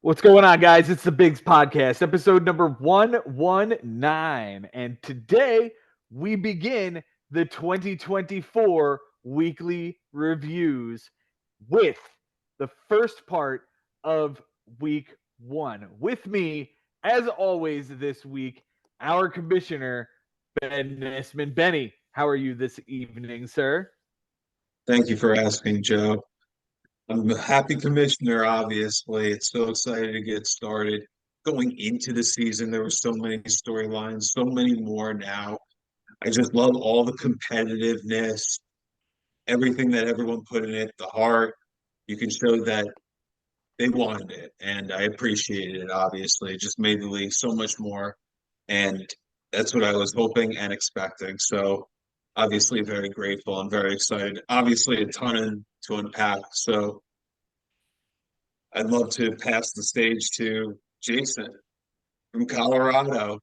What's going on, guys? It's the Bigs Podcast, episode number 119. And today we begin the 2024 weekly reviews with the first part of week one. With me, as always, this week, our commissioner, Ben Nisman. Benny, how are you this evening, sir? Thank you for asking, Joe. I'm a happy commissioner, obviously. It's so excited to get started. Going into the season, there were so many storylines, so many more now. I just love all the competitiveness, everything that everyone put in it, the heart. You can show that they wanted it, and I appreciated it, obviously. It just made the league so much more, and that's what I was hoping and expecting. So, obviously, very grateful. I'm very excited. Obviously, a ton to unpack. So, I'd love to pass the stage to Jason from Colorado.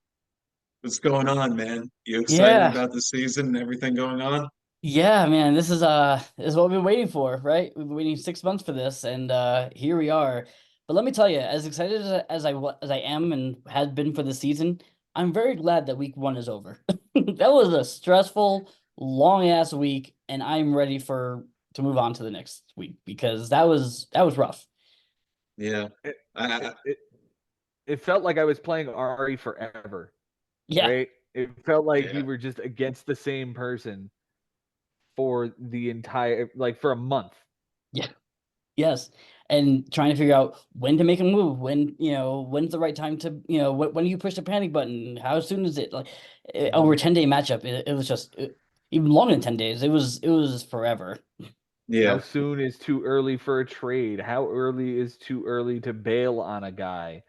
What's going on, man? You excited Yeah, about the season and everything going on? yeah, man. This is what we've been waiting for, right? We've been waiting 6 months for this, and here we are. But let me tell you, as excited as I am and had been for the season, I'm very glad that week one is over. That was a stressful, long ass week, and I'm ready for to move on to the next week because that was rough. Yeah. It, I, it, it, it felt like I was playing Ari forever. Yeah, Right? It felt like yeah. you were just against the same person for the entire like for a month. yeah, yes. And trying to figure out when to make a move, when's the right time to, when do you push the panic button? How soon is it? Like over a Mhm. 10-day matchup, it was just even longer than 10 days. It was forever. How Yeah. soon is too early for a trade? How early is too early to bail on a guy?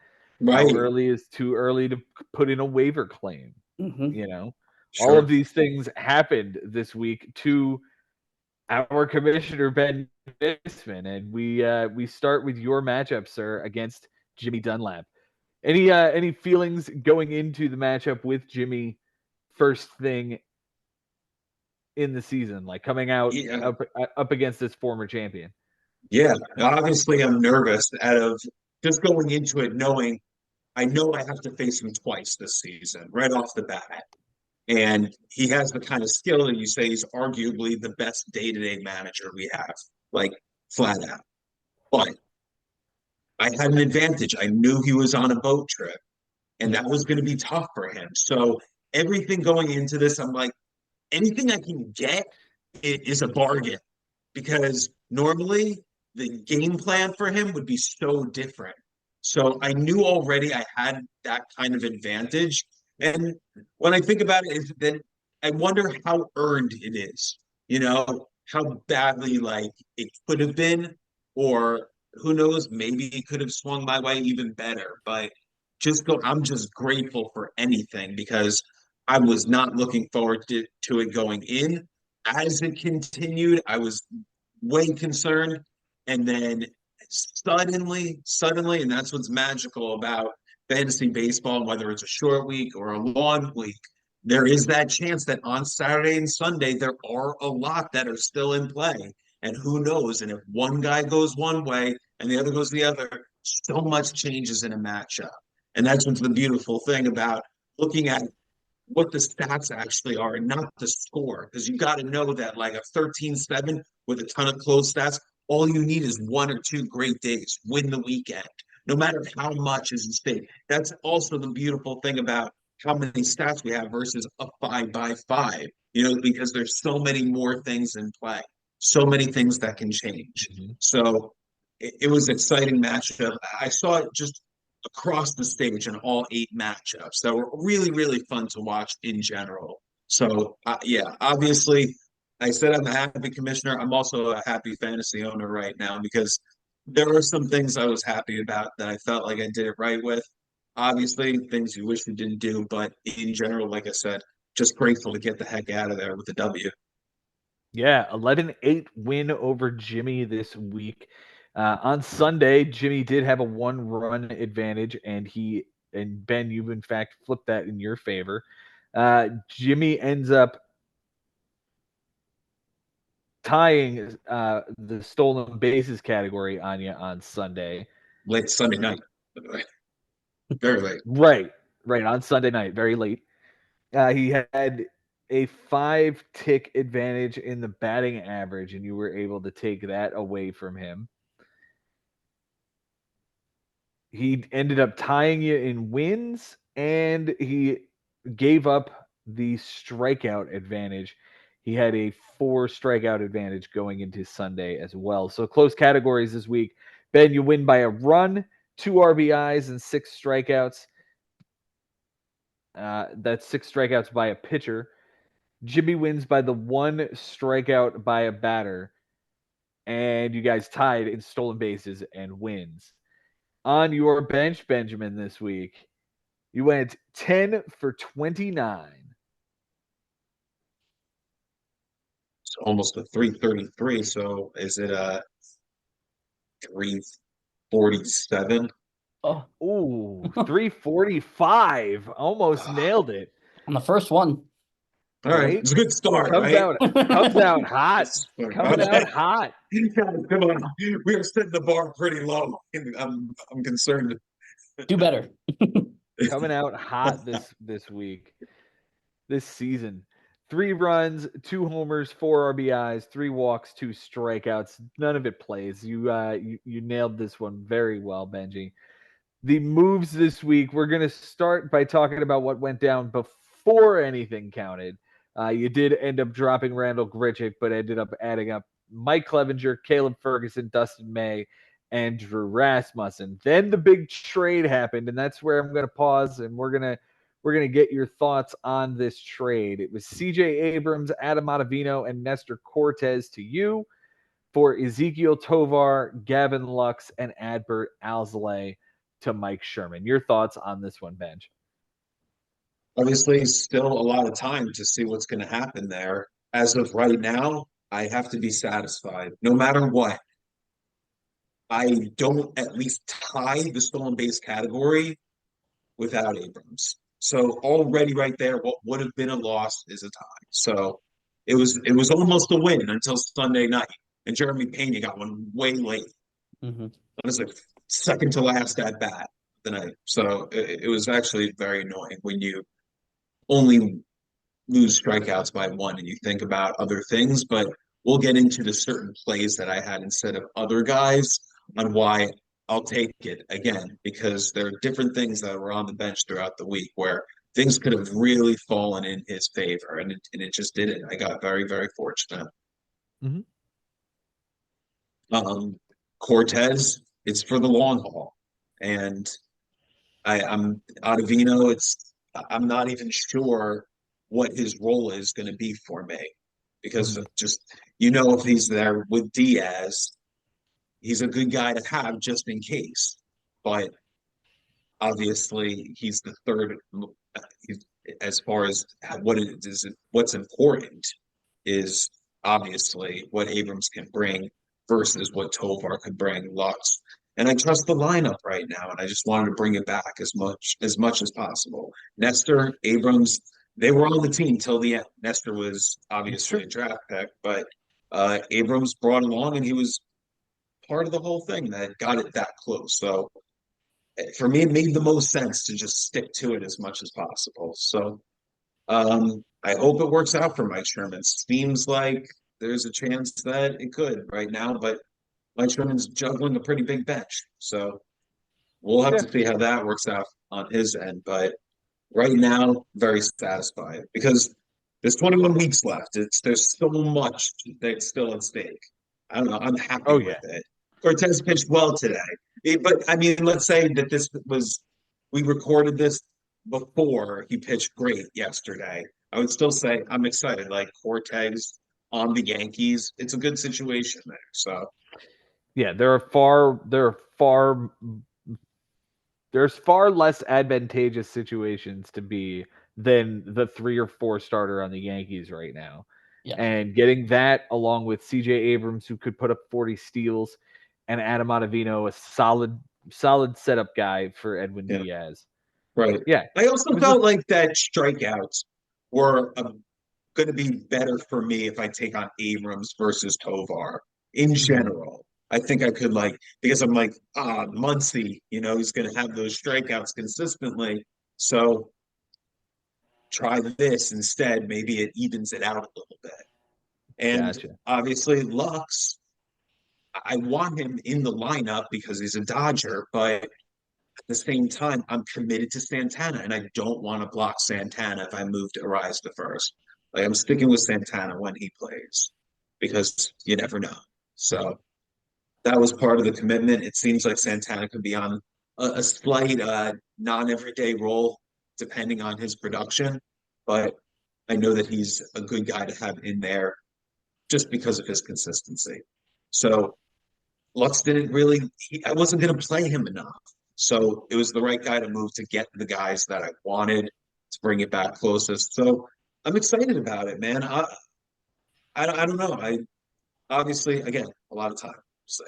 How Right. early is too early to put in a waiver claim? Hmm. You know, all of Sure. these things happened this week to our commissioner Ben Nisman, and we start with your matchup, sir, against Jimmy Dunlap. Any feelings going into the matchup with Jimmy first thing in the season, like coming out Yeah. up against this former champion? Yeah. Obviously, I'm nervous out of just going into it knowing I know I have to face him twice this season, right off the bat. And he has the kind of skill that you say he's arguably the best day-to-day manager we have, like flat out. But I had an advantage. I knew he was on a boat trip, and Yeah. that was going to be tough for him. So everything going into this, I'm like, anything I can get is a bargain because normally the game plan for him would be so different. So I knew already I had that kind of advantage. And when I think about it, is then I wonder how earned it is, how badly like it could have been, or who knows, maybe it could have swung my way even better. But I'm just grateful for anything because I was not looking forward to it going in. As it continued, I was way concerned. And then suddenly, and that's what's magical about fantasy baseball, whether it's a short week or a long week, there is that chance that on Saturday and Sunday, there are a lot that are still in play. And who knows? And if one guy goes one way and the other goes the other, so much changes in a matchup. And that's what's the beautiful thing about looking at what the stats actually are and not the score. Because you got to know that like a 13-7 with a ton of close stats, all you need is one or two great days, win the weekend, no matter how much is at stake. That's also the beautiful thing about how many stats we have versus a 5 by 5, because there's so many more things in play, so many things that can change. Mhm. So it was an exciting matchup. I saw it just across the stage in all 8 matchups that were really, really fun to watch in general. So, yeah, obviously, I said I'm a happy commissioner. I'm also a happy fantasy owner right now because there were some things I was happy about that I felt like I did it right with. Obviously, things you wish you didn't do, but in general, like I said, just grateful to get the heck out of there with the W. Yeah, 11-8 win over Jimmy this week. On Sunday, Jimmy did have a one-run advantage, and Ben, you've in fact flipped that in your favor. Jimmy ends up tying the stolen bases category on you on Sunday. Late Sunday night. Very late. Right, on Sunday night, very late. He had a 5-tick advantage in the batting average, and you were able to take that away from him. He ended up tying you in wins, and he gave up the strikeout advantage. He had a 4 strikeout advantage going into Sunday as well. So close categories this week. Ben, you win by a run, 2 RBIs, and 6 strikeouts. That's 6 strikeouts by a pitcher. Jimmy wins by the 1 strikeout by a batter. And you guys tied in stolen bases and wins. On your bench, Benjamin, this week, you went 10 for 29. It's almost a 333. So is it a 347? Oh, Ooh, 345. Almost nailed it. on the first one. All right. Right? It's a good start, Comes right? out hot. Coming Okay. out hot. Come on. We are setting the bar pretty low. I'm concerned. Do better. Coming out hot this week. This season. 3 runs, 2 homers, 4 RBIs, 3 walks, 2 strikeouts. None of it plays. You nailed this one very well, Benji. The moves this week, we're going to start by talking about what went down before anything counted. You did end up dropping Randall Grichuk, but ended up adding up Mike Clevenger, Caleb Ferguson, Dustin May, and Drew Rasmussen. Then the big trade happened, and that's where I'm going to pause, and we're gonna get your thoughts on this trade. It was C.J. Abrams, Adam Ottavino, and Nestor Cortez to you for Ezekiel Tovar, Gavin Lux, and Adbert Alzolay to Mike Sherman. Your thoughts on this one, Benj? Obviously, still a lot of time to see what's going to happen there. As of right now, I have to be satisfied. No matter what, I don't at least tie the stolen base category without Abrams. So already right there, what would have been a loss is a tie. So it was almost a win until Sunday night. And Jeremy Pena got one way late. Mm-hmm. It was like second to last at bat of the night. So it was actually very annoying when you only lose strikeouts by 1 and you think about other things. But we'll get into the certain plays that I had instead of other guys on why I'll take it again, because there are different things that were on the bench throughout the week where things could have really fallen in his favor, and it just didn't. I got very, very fortunate. Mm-hmm. Cortez, it's for the long haul, and I'm Ottavino. I'm not even sure what his role is going to be for me, because of just if he's there with Diaz, he's a good guy to have just in case. But obviously, he's the third. As far as what's important is obviously what Abrams can bring versus what Tovar could bring, Lux. And I trust the lineup right now, and I just wanted to bring it back as much as possible. Nestor, Abrams, they were on the team till the end. Nestor was obviously a draft pick, but Abrams brought along, and he was part of the whole thing that got it that close. So for me, it made the most sense to just stick to it as much as possible. So I hope it works out for Mike Sherman. Seems like there's a chance that it could right now, but Mike Sherman's juggling a pretty big bench. So we'll have to see how that works out on his end. But right now, very satisfied because there's 21 weeks left. There's so much that's still at stake. I don't know. I'm happy with it. Cortez pitched well today. But I mean, let's say that we recorded this before he pitched great yesterday. I would still say I'm excited. Like Cortez on the Yankees, it's a good situation there. So yeah, there's far less advantageous situations to be than the 3 or 4 starter on the Yankees right now. Yeah. And getting that along with CJ Abrams, who could put up 40 steals, and Adam Ottavino, a solid setup guy for Edwin Diaz. Right. Yeah. I also felt like that strikeouts were going to be better for me if I take on Abrams versus Tovar in general. I think I could because I'm like, Muncy, he's going to have those strikeouts consistently. So try this instead. Maybe it evens it out a little bit. And Gotcha. obviously, Lux, I want him in the lineup because he's a Dodger, but at the same time, I'm committed to Santana, and I don't want to block Santana if I move to Arise to first. Like I'm sticking with Santana when he plays because you never know. So that was part of the commitment. It seems like Santana could be on a slight non-everyday role depending on his production, but I know that he's a good guy to have in there just because of his consistency. So Lux didn't really, I wasn't going to play him enough. So it was the right guy to move to get the guys that I wanted to bring it back closest. So I'm excited about it, man. I don't know. I obviously, again, a lot of time. So,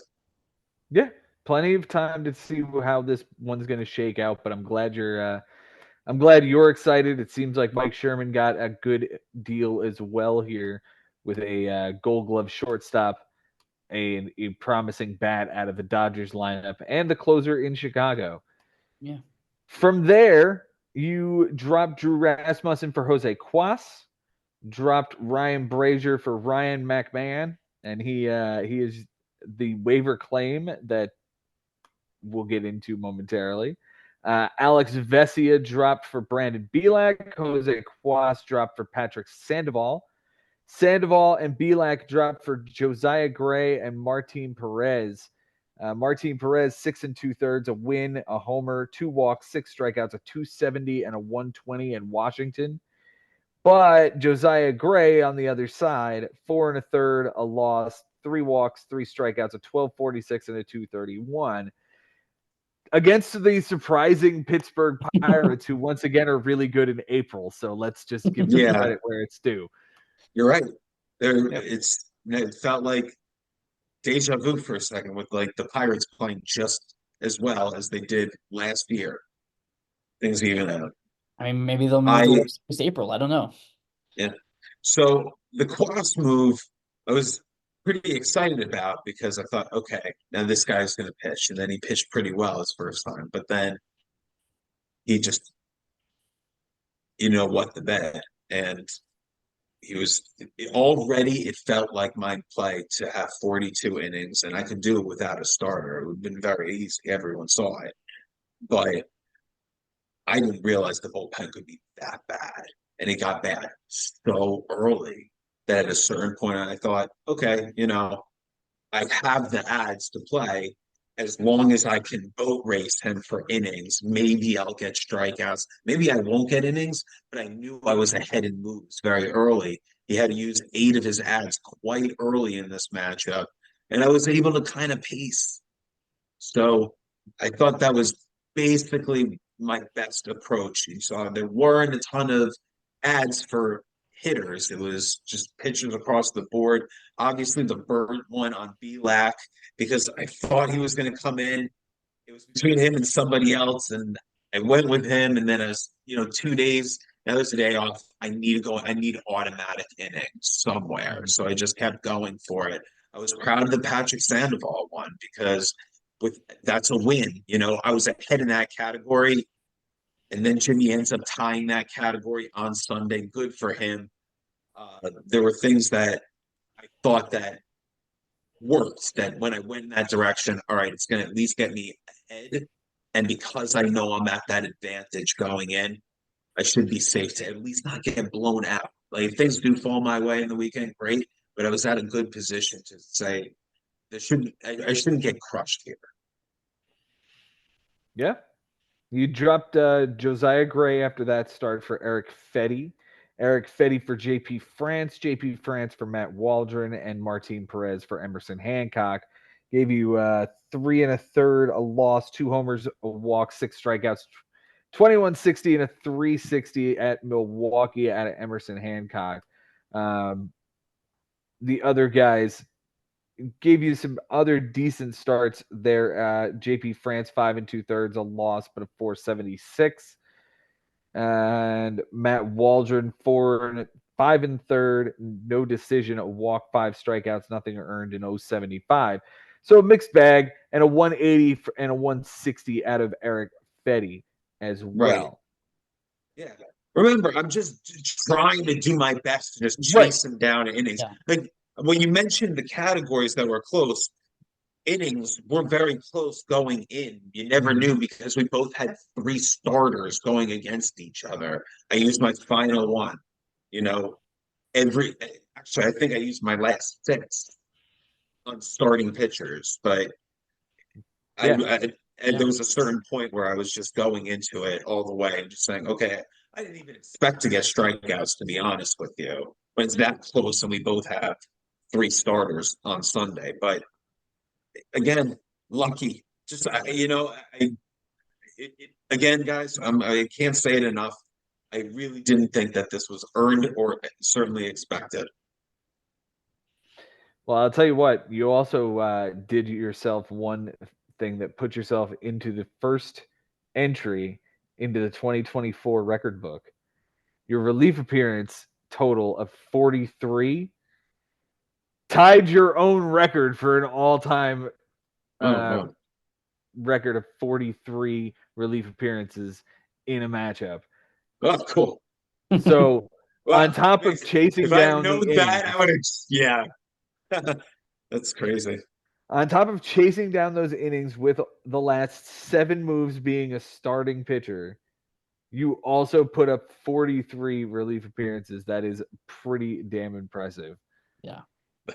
Yeah, plenty of time to see how this one's going to shake out. But I'm glad you're excited. It seems like Mike Sherman got a good deal as well here with a Gold Glove shortstop, a promising bat out of the Dodgers lineup, and the closer in Chicago. Yeah. From there, you dropped Drew Rasmussen for Jose Quas, dropped Ryan Brazier for Ryan McMahon, and he is the waiver claim that we'll get into momentarily. Alex Vesia dropped for Brandon Belak. Jose Quas dropped for Patrick Sandoval. Sandoval and Belak dropped for Josiah Gray and Martin Perez. Martin Perez, 6 2/3, a win, a homer, 2 walks, 6 strikeouts, a 270 and a 120 in Washington. But Josiah Gray on the other side, 4 1/3, a loss, 3 walks, 3 strikeouts, a 1246 and a 231 against the surprising Pittsburgh Pirates, who once again are really good in April. So let's just give them yeah, credit where it's due. you're right. It felt like deja vu for a second with like the Pirates playing just as well as they did last year. Things even out. I mean, maybe they'll move to I this April. I don't know. Yeah. So the Quas move, I was pretty excited about because I thought, okay, now this guy's going to pitch, and then he pitched pretty well his first time, but then he just, what the bed, and he was already. It felt like my play to have 42 innings, and I could do it without a starter. It would have been very easy. Everyone saw it, but I didn't realize the bullpen could be that bad, and it got bad so early that at a certain point I thought, okay, I have the ads to play. As long as I can boat race him for innings, maybe I'll get strikeouts. Maybe I won't get innings, but I knew I was ahead in moves very early. He had to use 8 of his ads quite early in this matchup, and I was able to kind of pace. So I thought that was basically my best approach. You saw there weren't a ton of ads for hitters. It was just pitchers across the board. Obviously, the Bird one on Belak because I thought he was going to come in. It was between him and somebody else, and I went with him. And then, 2 days. Now there's a day off. I need to go. I need automatic innings somewhere. So I just kept going for it. I was proud of the Patrick Sandoval one because that's a win. I was ahead in that category, and then Jimmy ends up tying that category on Sunday. Good for him. There were things that I thought that worked. That when I went in that direction, all right, it's going to at least get me ahead. And because I know I'm at that advantage going in, I should be safe to at least not get blown out. Like if things do fall my way in the weekend, great. But I was at a good position to say I shouldn't get crushed here. Yeah. You dropped Josiah Gray after that start for Eric Fetty. Eric Fetty for JP France, JP France for Matt Waldron, and Martin Perez for Emerson Hancock. Gave you 3 1/3, a loss, 2 homers, a walk, 6 strikeouts, 2160 and a 360 at Milwaukee out of Emerson Hancock. The other guys gave you some other decent starts there. JP France, 5 2/3, a loss, but a 476. And Matt Waldron, 5 1/3, no decision, a walk, 5 strikeouts, nothing earned in 075. So a mixed bag, and a 180 and a 160 out of Eric Fetty as Right. well. Yeah. Remember, I'm just trying to do my best to just Right. chase him down in innings. Yeah. Like when you mentioned the categories that were close, innings were very close going in. You never knew because we both had 3 starters going against each other. I used my final one, you know, actually I think I used my last 6 on starting pitchers, but Yeah. and there was a certain point where I was just going into it all the way and just saying, okay, I didn't even expect to get strikeouts, to be honest with you, when it's that close and we both have 3 starters on Sunday. But again, lucky. Just again, guys, I can't say it enough. I really didn't think that this was earned or certainly expected. Well, I'll tell you what, you also did yourself one thing that put yourself into the first entry into the 2024 record book. Your relief appearance total of 43 tied your own record for an all-time uh, Oh, record of 43 relief appearances in a matchup. oh, cool. So, Well, on top of chasing if I had down the known innings, that, I would have. Yeah, that's crazy. on top of chasing down those innings with the last 7 moves being a starting pitcher, you also put up 43 relief appearances. That is pretty damn impressive. Yeah.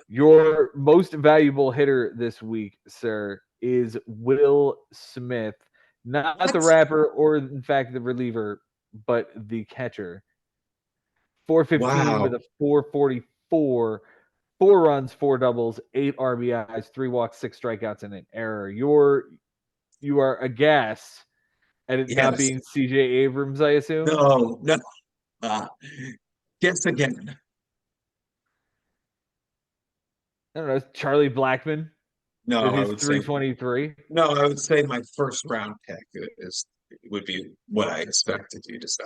Your most valuable hitter this week, sir, is Will Smith. Not the What? rapper or, in fact, the reliever, but the catcher. 415 with Wow. a 444, 4 runs, 4 doubles, 8 RBIs, 3 walks, 6 strikeouts, and an error. You are aghast at it not Yes. being CJ Abrams, I assume? No, no. Uh, guess again. I don't know, Charlie Blackmon with No, I his would say 323. no. I would say my first round pick is would be what I expected you to say.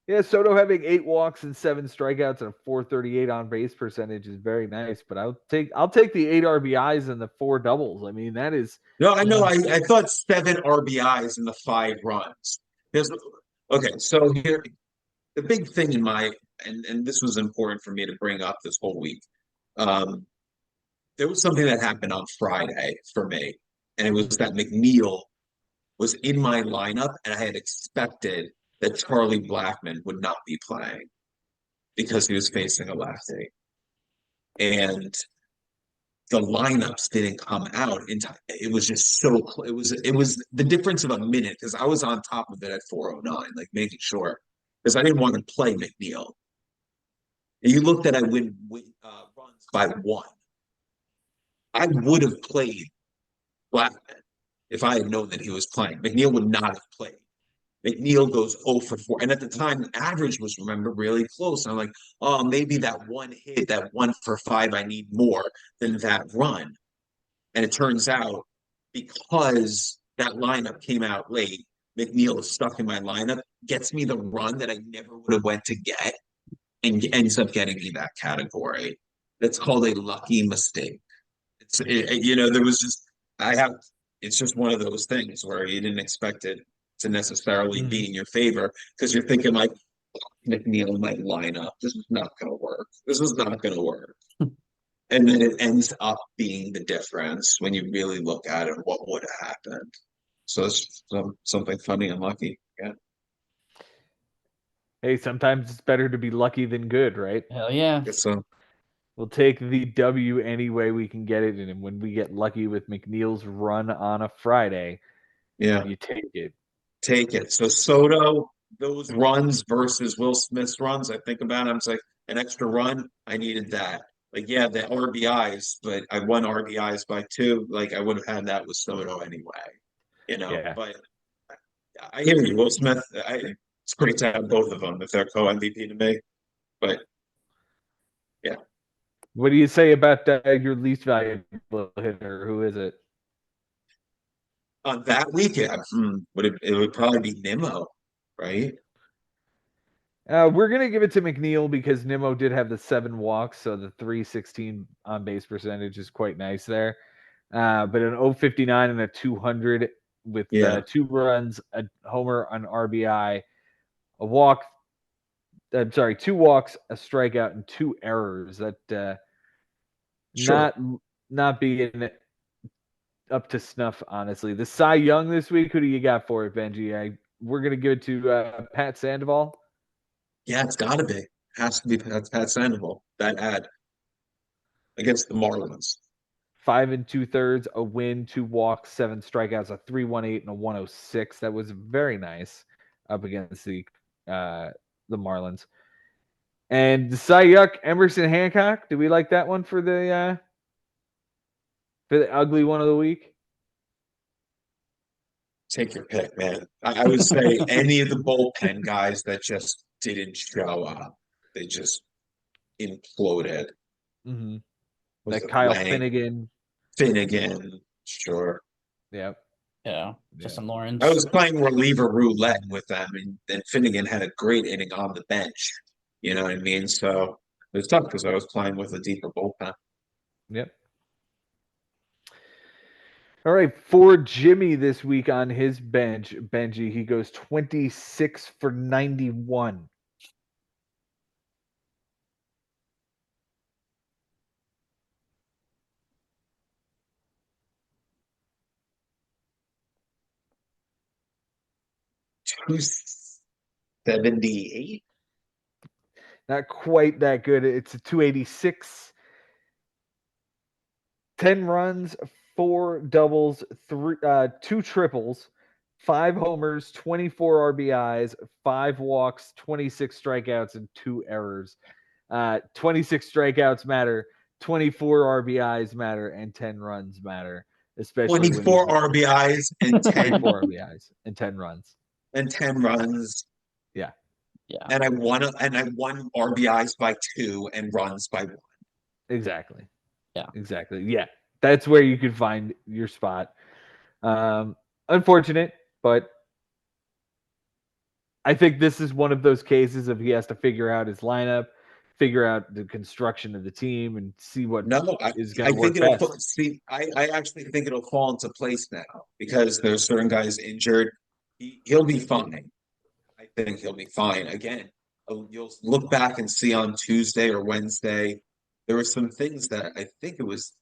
Yeah, Soto having 8 walks and 7 strikeouts and a 438 on base percentage is very nice, but I'll take the 8 RBIs and the 4 doubles. I mean, that is No, I know. Yeah. I thought 7 RBIs in the 5 runs. There's, okay, so here the big thing in my and this was important for me to bring up this whole week. Um, there was something that happened on Friday for me, and it was that McNeil was in my lineup, and I had expected that Charlie Blackmon would not be playing because he was facing a lefty. And the lineups didn't come out in time. It was just so it was the difference of a minute because I was on top of it at 4:09, like making sure because I didn't want to play McNeil. And you looked at I win runs by 1. I would have played Blackmon if I had known that he was playing. McNeil would not have played. McNeil goes 0 for 4. And at the time, the average was, remember, really close. And I'm like, oh, maybe that one hit, that 1 for 5, I need more than that run. And it turns out because that lineup came out late, McNeil is stuck in my lineup, gets me the run that I never would have went to get, and ends up getting me that category. That's called a lucky mistake. There was just I have. It's just one of those things where you didn't expect it to necessarily be in your favor because you're thinking like McNeil might line up. This is not going to work. This is not going to work. And then it ends up being the difference when you really look at it, what would have happened. So it's something funny and lucky. Yeah. hey, sometimes it's better to be lucky than good, right? Hell yeah. Guess so. We'll take the W any way we can get it, and when we get lucky with McNeil's run on a Friday, Yeah. you take it. Take it. So Soto, those runs versus Will Smith's runs, I think about it. I'm like, an extra run, I needed that. Like, yeah, the RBIs, but I won RBIs by 2. Like, I would have had that with Soto anyway. Yeah. But I hear you, Will Smith. It's great to have both of them if they're co-MVP to me. But yeah, What do you say about your least valuable hitter? Who is it? on that weekend, it would probably be Nimmo, right? We're gonna give it to McNeil because Nimmo did have the 7 walks, so the 316 on base percentage is quite nice there. But an 059 and a 200 with Yeah, 2 runs, a homer, an RBI, a walk. I'm sorry, 2 walks, a strikeout, and 2 errors. That sure. not being up to snuff, honestly. The Cy Young this week. Who do you got for it, Benji? We're gonna give it to Pat Sandoval. Yeah, it's got to be. Has to be Pat Sandoval. That ad against the Marlins. 5 2/3, a win, 2 walks, 7 strikeouts, a 318 and a 106. That was very nice up against the Marlins. And the Cy Young, Emerson Hancock. Do we like that one for the ugly one of the week? Take your pick, man. I would say any of the bullpen guys that just didn't show up. They just imploded. Mm-hmm. Was That it Kyle Lang, Finnegan. Finnegan? Sure. Yep. Yeah, Yeah. Justin I Lawrence. was playing reliever roulette with them, and Finnegan had a great inning on the bench. You know what I mean? So it was tough because I was playing with a deeper bullpen. Yep. All right, for Jimmy this week on his bench, Benji, he goes 26 for 91. $278. Not quite that good. It's a 286. 10 runs, 4 doubles, 2 triples, 5 homers, 24 RBIs, 5 walks, 26 strikeouts, and 2 errors. 26 strikeouts matter, 24 RBIs matter, and 10 runs matter, especially when he's 24 RBIs and 10 24 RBIs and 10 runs. and 10 runs. Yeah, Yeah. And I won RBIs by 2 and runs by 1. exactly. Yeah. Exactly. Yeah, that's where you could find your spot. Unfortunate, but I think this is one of those cases of he has to figure out his lineup, figure out the construction of the team, and see what No, is I going to think work it'll best. see. I actually think it'll fall into place now because there's certain guys injured. He'll be fine. I think he'll be fine. Again, you'll look back and see on Tuesday or Wednesday, there were some things that I think it was.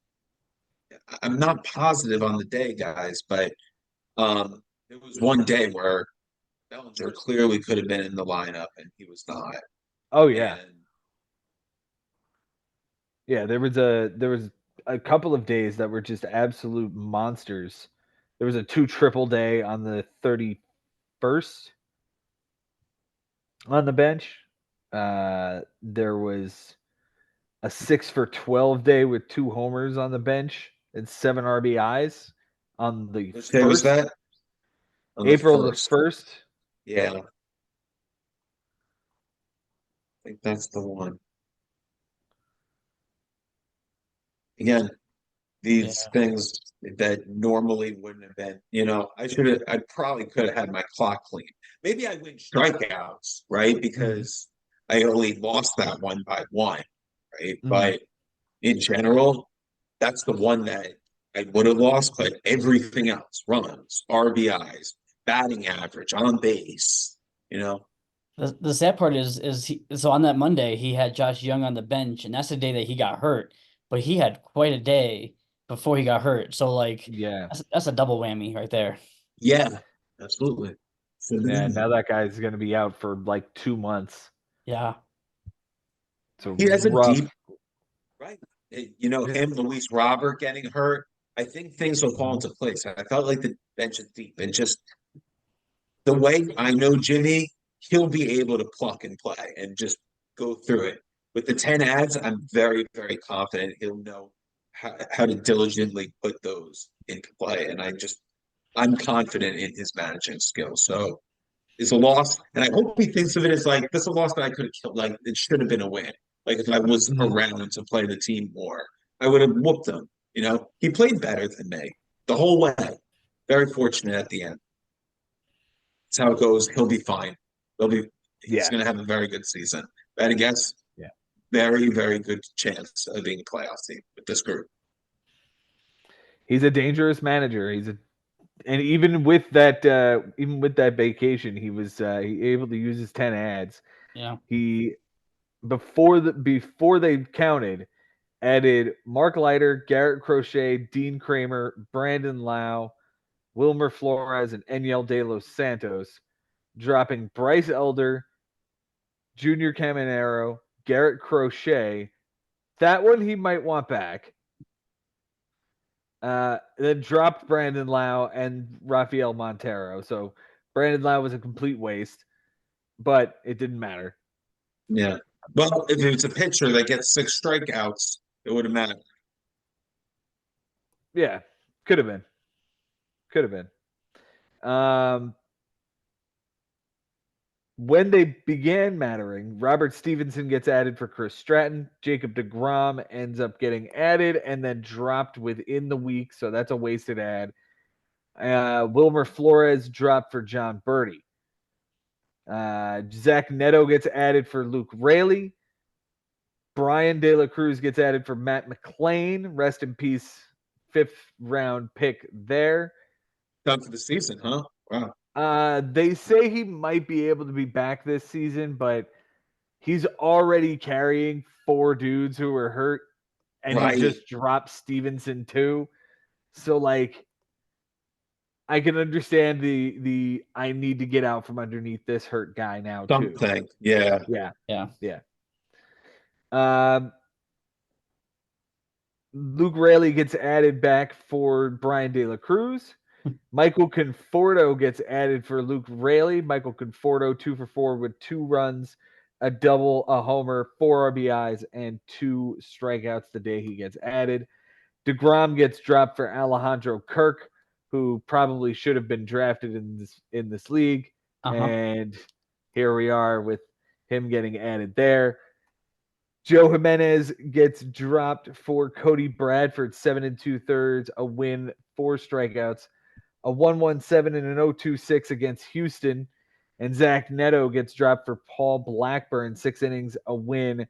I'm not positive on the day, guys, but there was one day where Bellinger clearly could have been in the lineup and he was not. Oh yeah, And yeah. There was a couple of days that were just absolute monsters. There was a 2 triple day on the 31st on the bench. There was a 6 for 12 day with 2 homers on the bench and 7 RBIs on the which day was first that? On the April the first. 1st. Yeah, I think that's the one. Again, these Yeah. things that normally wouldn't have been, I probably could have had my clock clean. Maybe I win strikeouts, right? Because I only lost that one by 1, right? Mhm. But in general, that's the one that I would have lost, but everything else, runs, RBIs, batting average, on base, you know. The sad part is so on that Monday he had Josh Young on the bench, and that's the day that he got hurt. But he had quite a day before he got hurt. So like Yeah. that's a double whammy right there. Yeah, absolutely. Yeah, now that guy's going to be out for like 2 months. Yeah. So He has a rough. deep right. Him, Luis Robert getting hurt. I think things will fall into place. I felt like the bench is deep and just the way I know Jimmy, he'll be able to pluck and play and just go through it. With the 10 ads, I'm very, very confident he'll know how to diligently put those into play. And I'm confident in his managing skills. So it's a loss. And I hope he thinks of it as like, this is a loss that I could have killed. Like, it should have been a win. Like, if I was Mhm. around to play the team more, I would have whooped him. He played better than me the whole way. Very fortunate at the end. That's how it goes. He'll be fine. he's going to have a very good season. Better guess? Yeah. Very, very good chance of being a playoff team with this group. He's a dangerous manager. And even with that vacation, he was able to use his 10 ads. Yeah. He before they counted, added Mark Leiter, Garrett Crochet, Dean Kramer, Brandon Lau, Wilmer Flores, and Enyel De Los Santos, dropping Bryce Elder, Junior Caminero, Garrett Crochet. That one he might want back. Then dropped Brandon Lau and Rafael Montero. So Brandon Lau was a complete waste, but it didn't matter. Yeah. Well, if it's a pitcher that gets 6 strikeouts, it wouldn't matter. Yeah, could have been. When they began mattering, Robert Stevenson gets added for Chris Stratton. Jacob deGrom ends up getting added and then dropped within the week, so that's a wasted ad. Wilmer Flores dropped for John Birdie. Zach Neto gets added for Luke Raley. Brian De La Cruz gets added for Matt McClain. Rest in peace, 5th round pick there. Done for the season, huh? Wow. They say he might be able to be back this season, but he's already carrying 4 dudes who were hurt, and Right. he just dropped Stevenson too. So like, I can understand the I need to get out from underneath this hurt guy now too. Something. Yeah. Luke Raley gets added back for Brian De La Cruz. Michael Conforto gets added for Luke Raley. Michael Conforto 2 for 4 with 2 runs, a double, a homer, 4 RBIs, and 2 strikeouts the day he gets added. DeGrom gets dropped for Alejandro Kirk, who probably should have been drafted in this league. And here we are with him getting added there. Joe Jimenez gets dropped for Cody Bradford, 7 2/3, a win, 4 strikeouts, a 1.17 and an 0.26 against Houston. And Zach Neto gets dropped for Paul Blackburn, 6 innings, a win,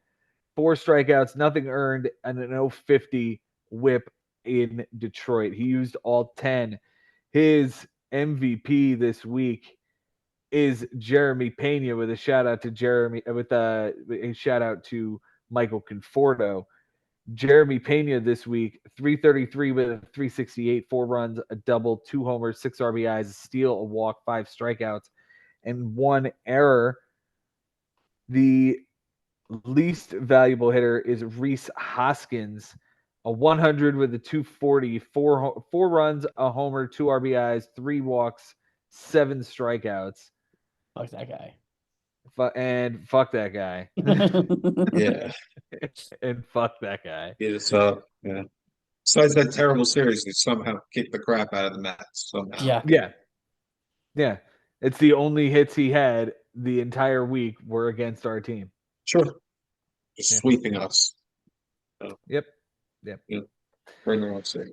4 strikeouts, nothing earned, and an 0.50 whip in Detroit. He used all 10. His MVP this week is Jeremy Pena, with a shout out to Michael Conforto. Jeremy Pena this week, 333 with a 368, 4 runs, a double, 2 homers, 6 RBIs, a steal, a walk, 5 strikeouts, and 1 error. The least valuable hitter is Rhys Hoskins, a 100 with a 240, 4 runs, a homer, 2 RBIs, 3 walks, 7 strikeouts. Fuck that guy. Fuck that guy. Yeah. And fuck that guy. Yeah. Besides that terrible series, he somehow kicked the crap out of the Mets. Somehow. Yeah. It's the only hits he had the entire week were against our team. Sure. Just sweeping us. So, Yep. We're in the wrong city.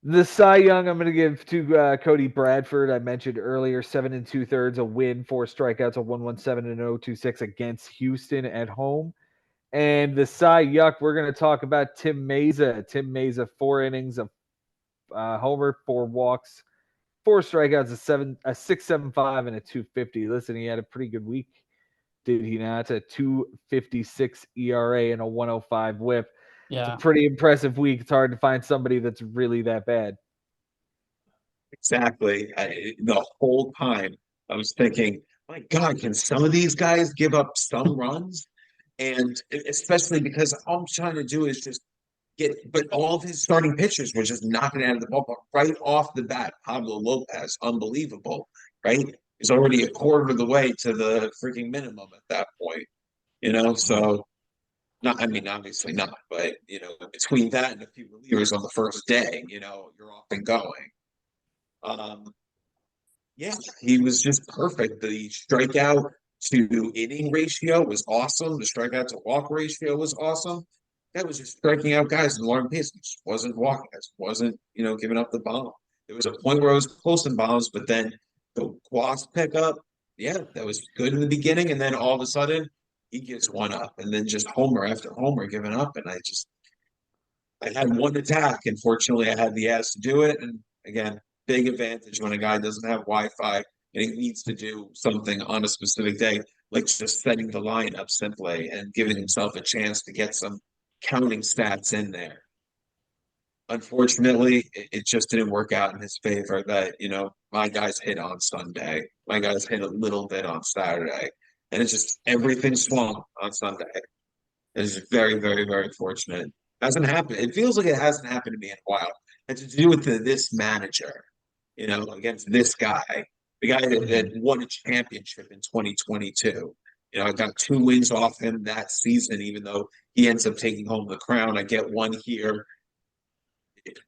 The Cy Young I'm going to give to Cody Bradford. I mentioned earlier, 7 2/3, a win, 4 strikeouts, a 1.17 and 0.26 against Houston at home. And the Cy Yuck, we're going to talk about Tim Mesa. Tim Mesa, 4 innings, of homer, 4 walks, 4 strikeouts, a 6.75 and a 2.50. Listen, he had a pretty good week, did he not? A 2.56 ERA and a 1.05 whip. Yeah. It's a pretty impressive week. It's hard to find somebody that's really that bad. Exactly. The whole time I was thinking, my God, can some of these guys give up some runs? And especially because all I'm trying to do is just but all of his starting pitchers were just knocking it out of the ballpark right off the bat. Pablo Lopez, unbelievable, right? He's already a quarter of the way to the freaking minimum at that point, so obviously not, but between that and a few relievers on the first day, you're off and going. He was just perfect. The strikeout to inning ratio was awesome. The strikeout to walk ratio was awesome. That was just striking out guys in the long pace. He just wasn't walking. Just wasn't, giving up the bomb. There was a point where I was posting bombs, but then the Guas pickup, yeah, that was good in the beginning, and then all of a sudden he gives one up, and then just homer after homer giving up, and I had one attack, and fortunately I had the ass to do it. And again, big advantage when a guy doesn't have Wi-Fi and he needs to do something on a specific day, like just setting the lineup simply and giving himself a chance to get some counting stats in there. Unfortunately, it just didn't work out in his favor that, my guys hit on Sunday. My guys hit a little bit on Saturday. And it's just everything swung on Sunday. It's very, very, very fortunate. Hasn't happened. It feels like it hasn't happened to me in a while. And to do with this manager, against this guy, the guy that won a championship in 2022. I got 2 wins off him that season, even though he ends up taking home the crown. I get one here.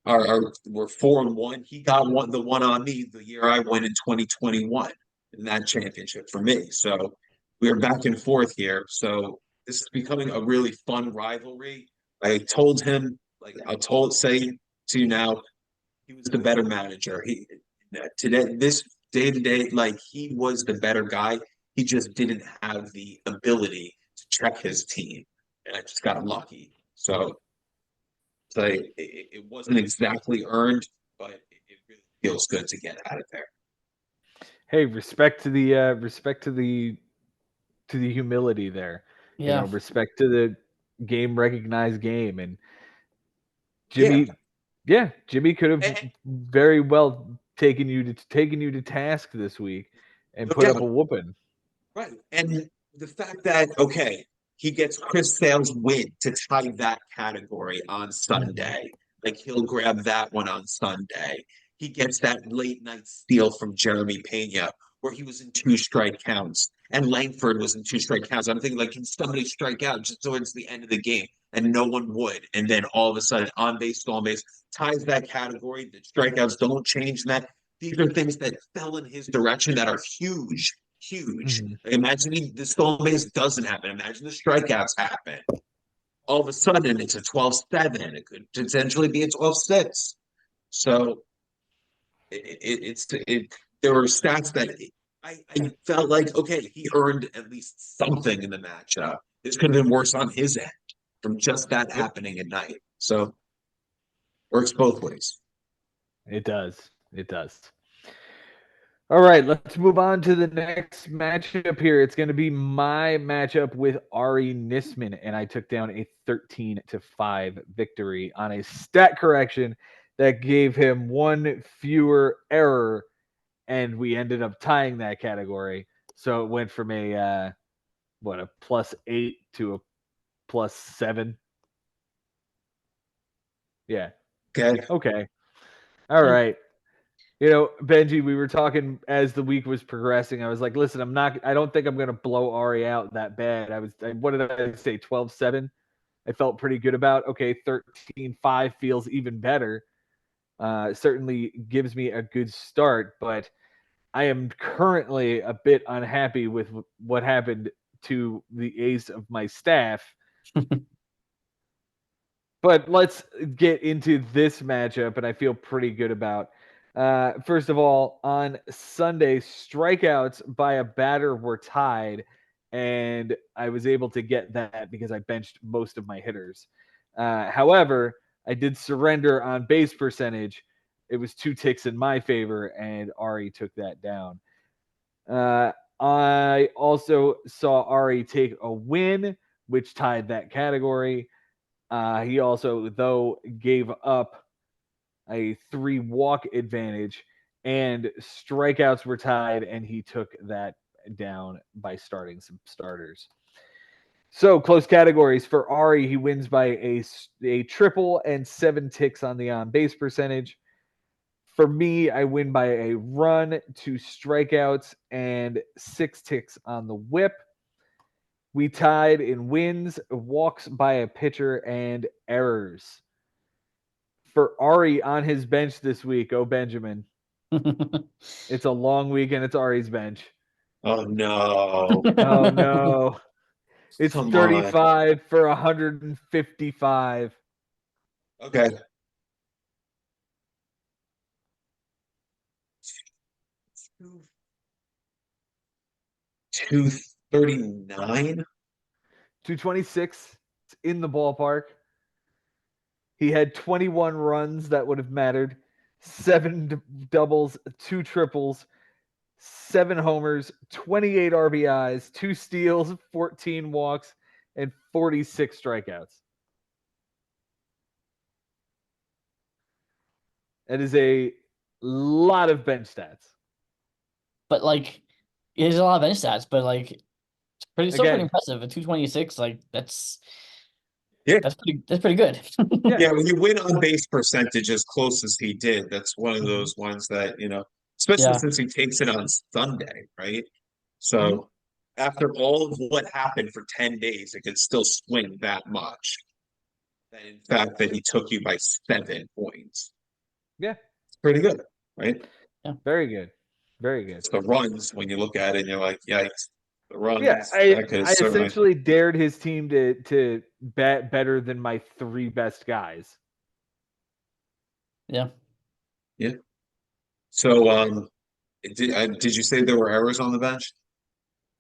We're 4-1. He got the one on me the year I won in 2021 in that championship for me. So we are back and forth here. So this is becoming a really fun rivalry. I told him, like say to you now, he was the better manager. This day to day, like he was the better guy. He just didn't have the ability to check his team, and I just got lucky. So it wasn't exactly earned, but it really feels good to get out of there. Hey, respect to the humility there. Yeah. Respect to the game recognized game. And Yeah. Jimmy could have And, very well taken you to task this week and no put up doubt. a whooping. Right. And the fact that, okay, he gets Chris Sale's win to tie that category on Sunday. Like he'll grab that one on Sunday. He gets that late night steal from Jeremy Pena where he was in 2 strike counts and Langford was in 2 strike counts. I'm thinking, like, can somebody strike out just towards the end of the game? And no one would. And then all of a sudden, on base, stolen base, ties that category. The strikeouts don't change that. These are things that fell in his direction that are huge, huge. Mm-hmm. Imagine the stolen base doesn't happen. Imagine the strikeouts happen. All of a sudden, it's a 12-7. It could potentially be a 12-6. So there were stats that I felt like, okay, he earned at least something in the matchup. This could have been worse on his end from just that happening at night. So works both ways. It does. It does. All right, let's move on to the next matchup here. It's going to be my matchup with Ari Nisman, and I took down a 13-5 victory on a stat correction that gave him one fewer error, and we ended up tying that category. So it went from a +8 to a +7. Yeah. Okay. All right. Benji, we were talking as the week was progressing. I was like, listen, I don't think I'm going to blow Ari out that bad. What did I say? 12-7. I felt pretty good about. Okay. 13-5 feels even better. Certainly gives me a good start, but I am currently a bit unhappy with what happened to the ace of my staff. But let's get into this matchup, and I feel pretty good about. First of all, on Sunday, strikeouts by a batter were tied, and I was able to get that because I benched most of my hitters. However, I did surrender on base percentage. It was 2 ticks in my favor, and Ari took that down. I also saw Ari take a win, which tied that category. He also, though, gave up a 3 walk advantage, and strikeouts were tied, and he took that down by starting some starters. So close categories for Ari. He wins by a triple and 7 ticks on the on base percentage. For me, I win by a run, 2 strikeouts, and 6 ticks on the whip. We tied in wins, walks by a pitcher, and errors. For Ari on his bench this week, Benjamin. It's a long week and it's Ari's bench. Oh no. Oh no. It's Come on. 35 for 155. Okay. 239. 226 in the ballpark. He had 21 runs that would have mattered, 7 doubles, 2 triples, 7 homers, 28 RBIs, 2 steals, 14 walks, and 46 strikeouts. That is a lot of bench stats. But like, there's a lot of bench stats, but like, it's still pretty Again, impressive. At 226, like that's Yeah. that's pretty good. Yeah, when you win on base percentage as close as he did, that's one of those ones that, especially Yeah. since he takes it on Sunday, right? So Mhm. after all of what happened for 10 days, it could still swing that much. And in fact, that he took you by 7 points. Yeah. It's pretty good, right? Very good. Very good. It's the runs when you look at it and you're like, yikes. The runs, Yeah, that could I certainly. essentially dared his team to bat better than my 3 best guys. Yeah. Yeah. So, did you say there were errors on the bench?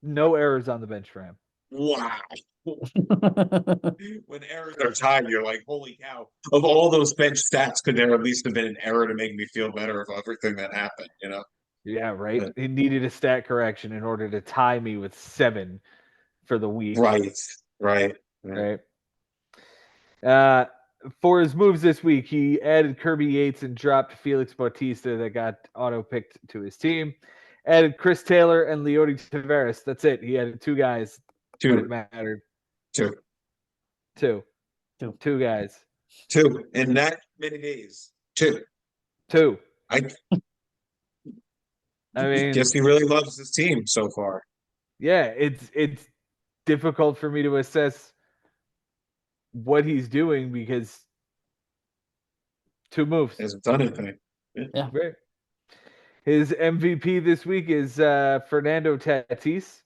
No errors on the bench for him. Wow. When errors are tied, you're like, holy cow. Of all those bench stats, could there at least have been an error to make me feel better of everything that happened, Yeah, right. But- He needed a stat correction in order to tie me with 7 for the week. Right. Right. For his moves this week, he added Kirby Yates and dropped Felix Bautista that got auto picked to his team. Added Chris Taylor and Leody Taveras. That's it. He added 2 guys when it mattered. Two. 2 guys. 2 in that many days. 2. I mean, guess he really loves his team so far. Yeah, it's difficult for me to assess what he's doing because 2 moves. He hasn't done anything. Yeah. Right. His MVP this week is Fernando Tatis.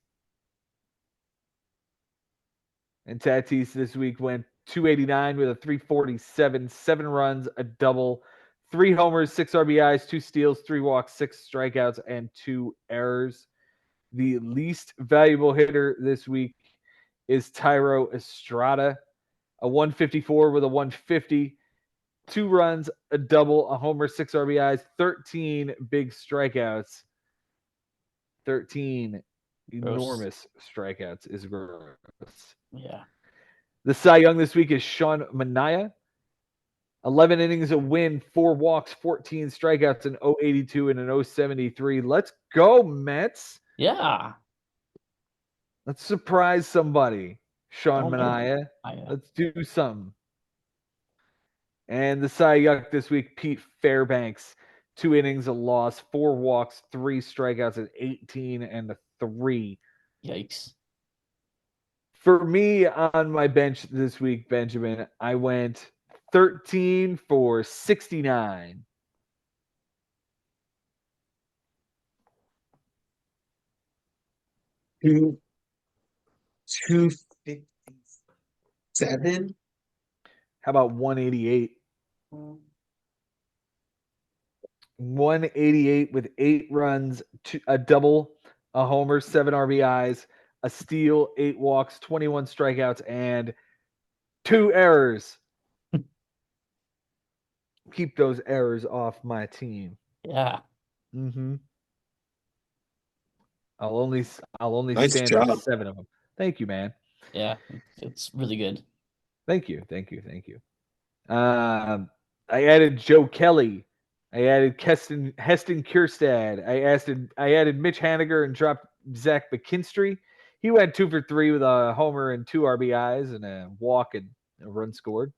And Tatis this week went 289 with a 347, 7 runs, a double, 3 homers, 6 RBIs, 2 steals, 3 walks, 6 strikeouts, and 2 errors. The least valuable hitter this week is Tyro Estrada, a 154 with a 150, 2 runs, a double, a homer, 6 RBIs, 13 big strikeouts. 13 enormous strikeouts is gross. Yeah. The Cy Young this week is Sean Manaea. 11 innings, a win, 4 walks, 14 strikeouts, an 082 and an 073. Let's go, Mets. Yeah. Let's surprise somebody. Sean Oh, Manaea. Let's do something. And the Cy Young this week, Pete Fairbanks. 2 innings, a loss, 4 walks, 3 strikeouts, an 18 and a 3. Yikes. For me on my bench this week, Benjamin, I went 13 for 69. Two 257. How about 188? 188 with 8 runs, a double, a homer, 7 RBIs, a steal, 8 walks, 21 strikeouts, and 2 errors. Keep those errors off my team. Yeah. Mm-hmm. I'll only Nice stand job. for 7 of them. Thank you, man. Yeah. It's really good. Thank you. I added Joe Kelly. I added Heston Kierstad. I added Mitch Haniger and dropped Zach McKinstry. He went 2 for 3 with a homer and 2 RBIs and a walk and a run scored.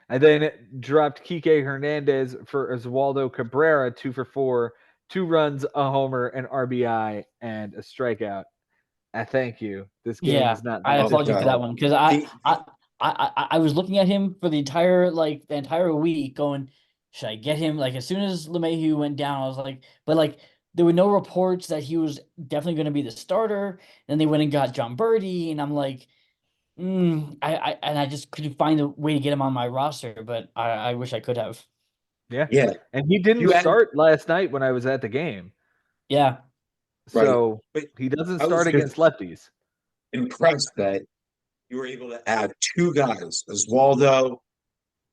I then dropped Kike Hernandez for Oswaldo Cabrera, 2 for 4, 2 runs, a homer, an RBI, and a strikeout. I thank you. This game is not. I applaud you for that one because I was looking at him for the entire week, going, should I get him? Like as soon as LeMahieu went down, I was like, but there were no reports that he was definitely going to be the starter. Then they went and got John Birdie, and I'm like, I just couldn't find a way to get him on my roster, but I wish I could have. Yeah. And he didn't start last night when I was at the game. Yeah. Right. So But he doesn't I was start against just lefties. impressed that you were able to add two guys, Oswaldo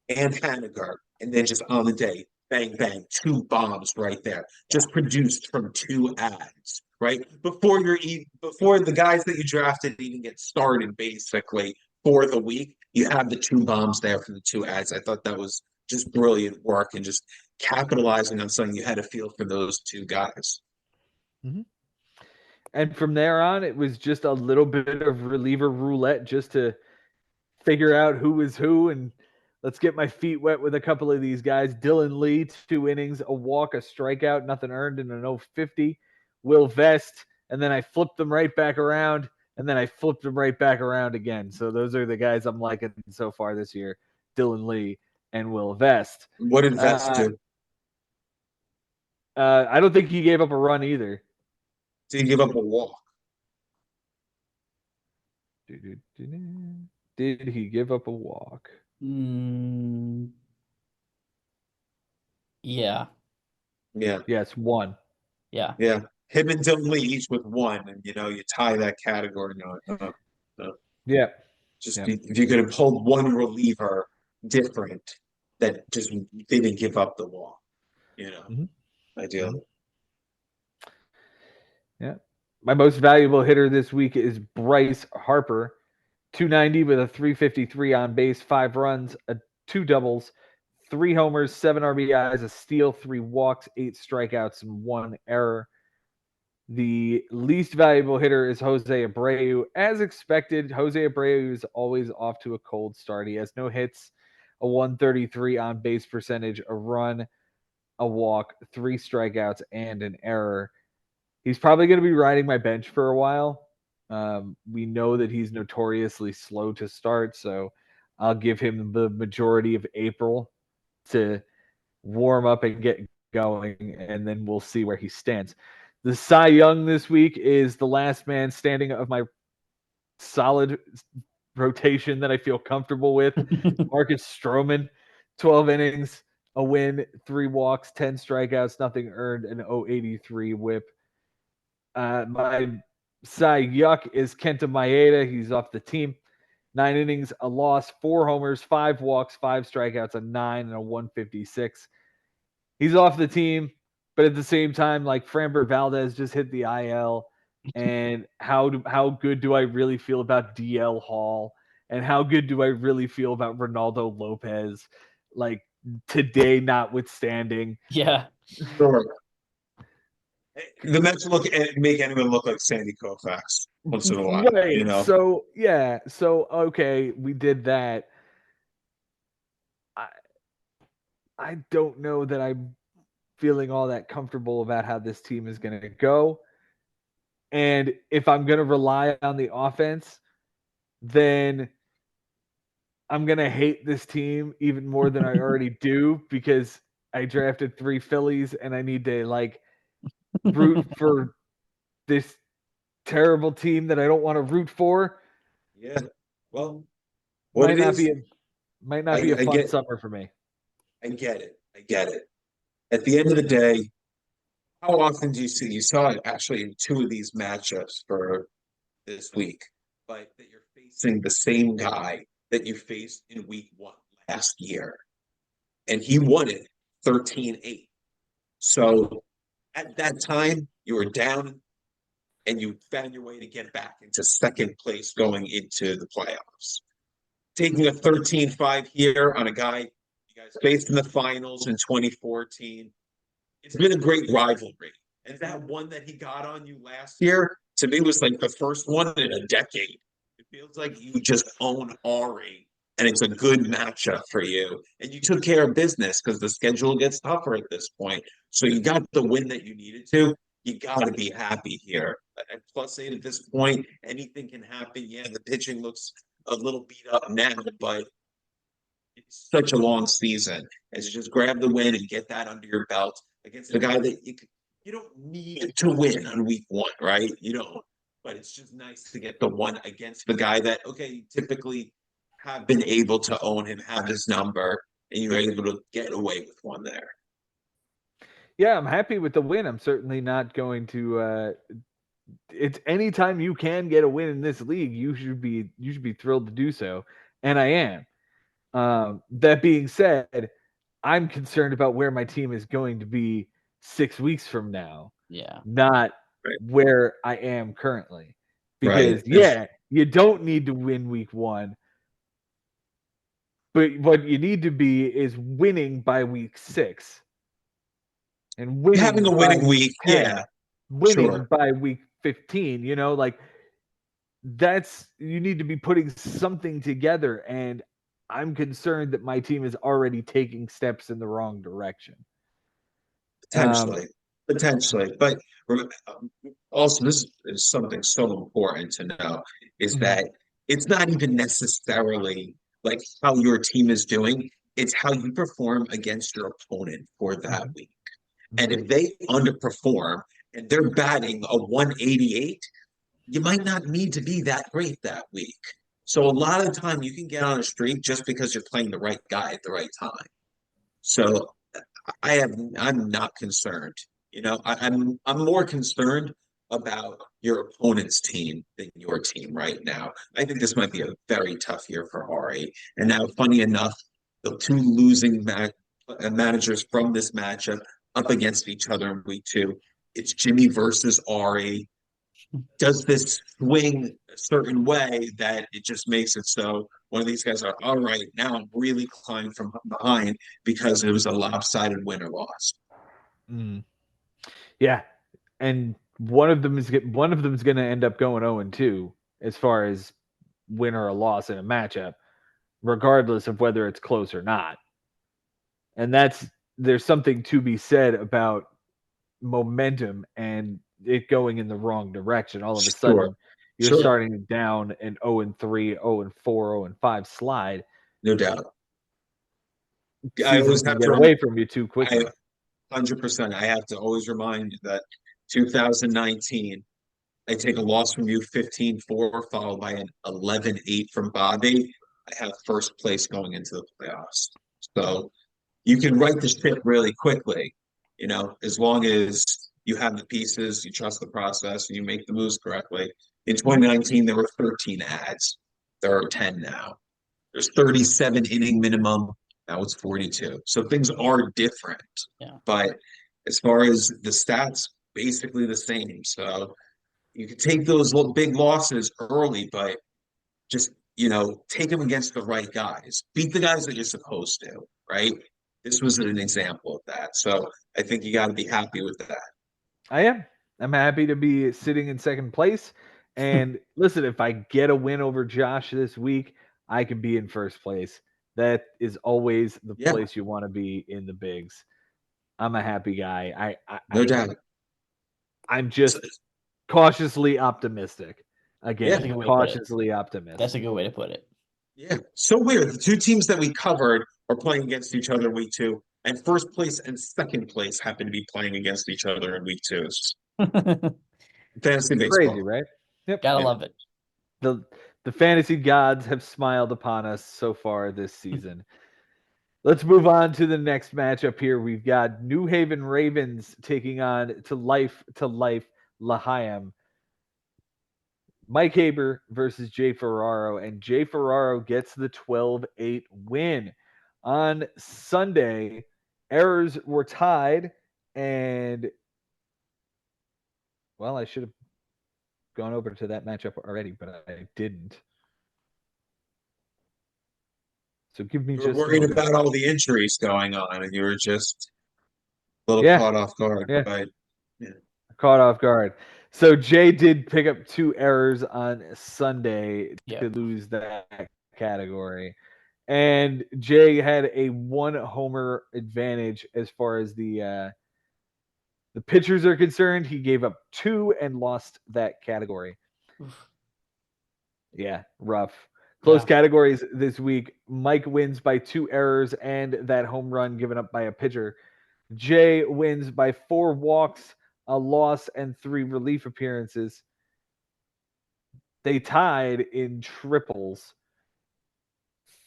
and Haniger, and then just on the day, bang, bang, two bombs right there, just produced from two ads, right? Before the guys that you drafted even get started, basically for the week, you have the two bombs there for the two ads. I thought that was just brilliant work and just capitalizing on something you had to feel for those two guys. Mm-hmm. And from there on, it was just a little bit of reliever roulette just to figure out who was who, and let's get my feet wet with a couple of these guys. Dylan Lee, 2 innings, a walk, a strikeout, nothing earned in an 0-50. Will Vest, and then I flipped them right back around, and then I flipped them right back around again. So those are the guys I'm liking so far this year, Dylan Lee and Will Vest. What did Vest do? I don't think he gave up a run either. Did he give up a walk? Did he give up a walk? Yeah. Yeah. Yes, one. Yeah. Yeah. Him and Dylan Lee each with one, and you tie that category. Yeah. Just Yeah. if you could have pulled one reliever different that just didn't give up the walk, Mm-hmm. ideally. Yeah. My most valuable hitter this week is Bryce Harper. 290 with a 353 on base, 5 runs, 2 doubles, 3 homers, 7 RBIs, a steal, 3 walks, 8 strikeouts, and 1 error. The least valuable hitter is Jose Abreu. As expected, Jose Abreu is always off to a cold start. He has no hits, a 133 on base percentage, a run, a walk, 3 strikeouts, and an error. He's probably going to be riding my bench for a while. We know that he's notoriously slow to start, so I'll give him the majority of April to warm up and get going, and then we'll see where he stands. The Cy Young this week is the last man standing of my solid rotation that I feel comfortable with. Marcus Stroman, 12 innings, a win, 3 walks, 10 strikeouts, nothing earned, an 083 whip. My Cy Yuck is Kenta Maeda. He's off the team. 9 innings, a loss, 4 homers, 5 walks, 5 strikeouts, a 9, and a 156. He's off the team, but at the same time, like Framber Valdez just hit the IL. And how good do I really feel about DL Hall? And how good do I really feel about Ronaldo Lopez? Like today, notwithstanding. Yeah. Sure. The Mets make anyone look like Sandy Koufax once in a while, Right. So yeah. So okay, we did that. I don't know that I'm feeling all that comfortable about how this team is going to go. And if I'm going to rely on the offense, then I'm going to hate this team even more than I already do because I drafted 3 Phillies and I need to like root for this terrible team that I don't want to root for. Yeah. Well, what might it not is, be a fun summer for me. I get it. At the end of the day, how often do you see? You saw it actually in 2 of these matchups for this week, but that you're facing the same guy that you faced in week 1 last year, and he won it 13-8. So at that time, you were down and you found your way to get back into second place going into the playoffs. Taking a 13-5 here on a guy you guys faced in the finals in 2014, it's been a great rivalry. And that one that he got on you last year, to me, was like the first one in a decade. It feels like you just own Ari, and it's a good matchup for you. And you took care of business because the schedule gets tougher at this point. So you got the win that you needed to. You got to be happy here. At +8 at this point, anything can happen. Yeah, the pitching looks a little beat up now, but it's such a long season. As you just grab the win and get that under your belt against the guy that you don't need to win on week 1, right? You don't. But it's just nice to get the one against the guy that, okay, you typically have been able to own him, have his number, and you're able to get away with one there. Yeah, I'm happy with the win. I'm certainly not going to. It's anytime you can get a win in this league, you should be thrilled to do so, and I am. That being said, I'm concerned about where my team is going to be 6 weeks from now, Yeah. not Right. where I am currently. Right. Because yeah, you don't need to win week 1, but what you need to be is winning by week 6 and Having winning a by winning week week, 10, yeah, winning sure. by week 15, like that's you need to be putting something together, and I'm concerned that my team is already taking steps in the wrong direction. Um, Potentially, potentially, but also this is something so important to know is mhm, that it's not even necessarily like how your team is doing, it's how you perform against your opponent for that mhm, week. And mhm. if they underperform and they're batting a 188, you might not need to be that great that week. So a lot of the time you can get on a streak just because you're playing the right guy at the right time. So I'm not concerned. I'm more concerned about your opponent's team than your team right now. I think this might be a very tough year for Ari. And now, funny enough, the two losing managers from this matchup up against each other in week 2. It's Jimmy versus Ari. Does this swing a certain way that it just makes it so one of these guys are all right now I'm really climbing from behind because it was a lopsided win or loss. Mm. Yeah, and one of them is going to end up going 0-2 as far as win or a loss in a matchup, regardless of whether it's close or not. And there's something to be said about momentum and it going in the wrong direction. All of a Sure, sudden, you're sure, starting down an 0-3, 0-4, 0-5 slide. no doubt. I Season always can have get to away from you too I quickly. 100%. I have to always remind you that 2019, I take a loss from you 15-4, followed by an 11-8 from Bobby. I have first place going into the playoffs. So you can write the ship really quickly, as long as you have the pieces, you trust the process, and you make the moves correctly. In 2019, there were 13 ads. There are 10 now. There's 37 inning minimum. Now it's 42. So things are different. Yeah. But as far as the stats, basically the same. So you can take those big losses early, but just, take them against the right guys. Beat the guys that you're supposed to, right? This was an example of that. So I think you got to be happy with that. I am. I'm happy to be sitting in second place. And listen, if I get a win over Josh this week, I can be in first place. That is always the Yeah, place you want to be in the bigs. I'm a happy guy. no doubt. I'm So, just cautiously optimistic. yeah, That's a Again, good way to put it. cautiously That's a optimistic. good way to put it. yeah. So weird. The two teams that we covered are playing against each other in week 2, and first place and second place happen to be playing against each other in week 2. It's fantasy Crazy, baseball. right? Yep. Gotta Yeah. love it. The fantasy gods have smiled upon us so far this season. Let's move on to the next matchup here. We've got New Haven Ravens taking on to life Lahayim. Mike Haber versus Jay Ferraro, and Jay Ferraro gets the 12-8 win. On Sunday, errors were tied, and well, I should have gone over to that matchup already, but I didn't. So give me You were just a worried moment. about all the injuries going on, and you were just a little Yeah, caught off guard. yeah, But yeah, caught off guard. So Jay did pick up 2 errors on Sunday to Yep. lose that category. And Jay had a 1 homer advantage as far as the pitchers are concerned. He gave up 2 and lost that category. Oof. Yeah, rough. Close Yeah. categories this week. Mike wins by 2 errors and that home run given up by a pitcher. Jay wins by 4 walks, a loss, and 3 relief appearances. They tied in triples.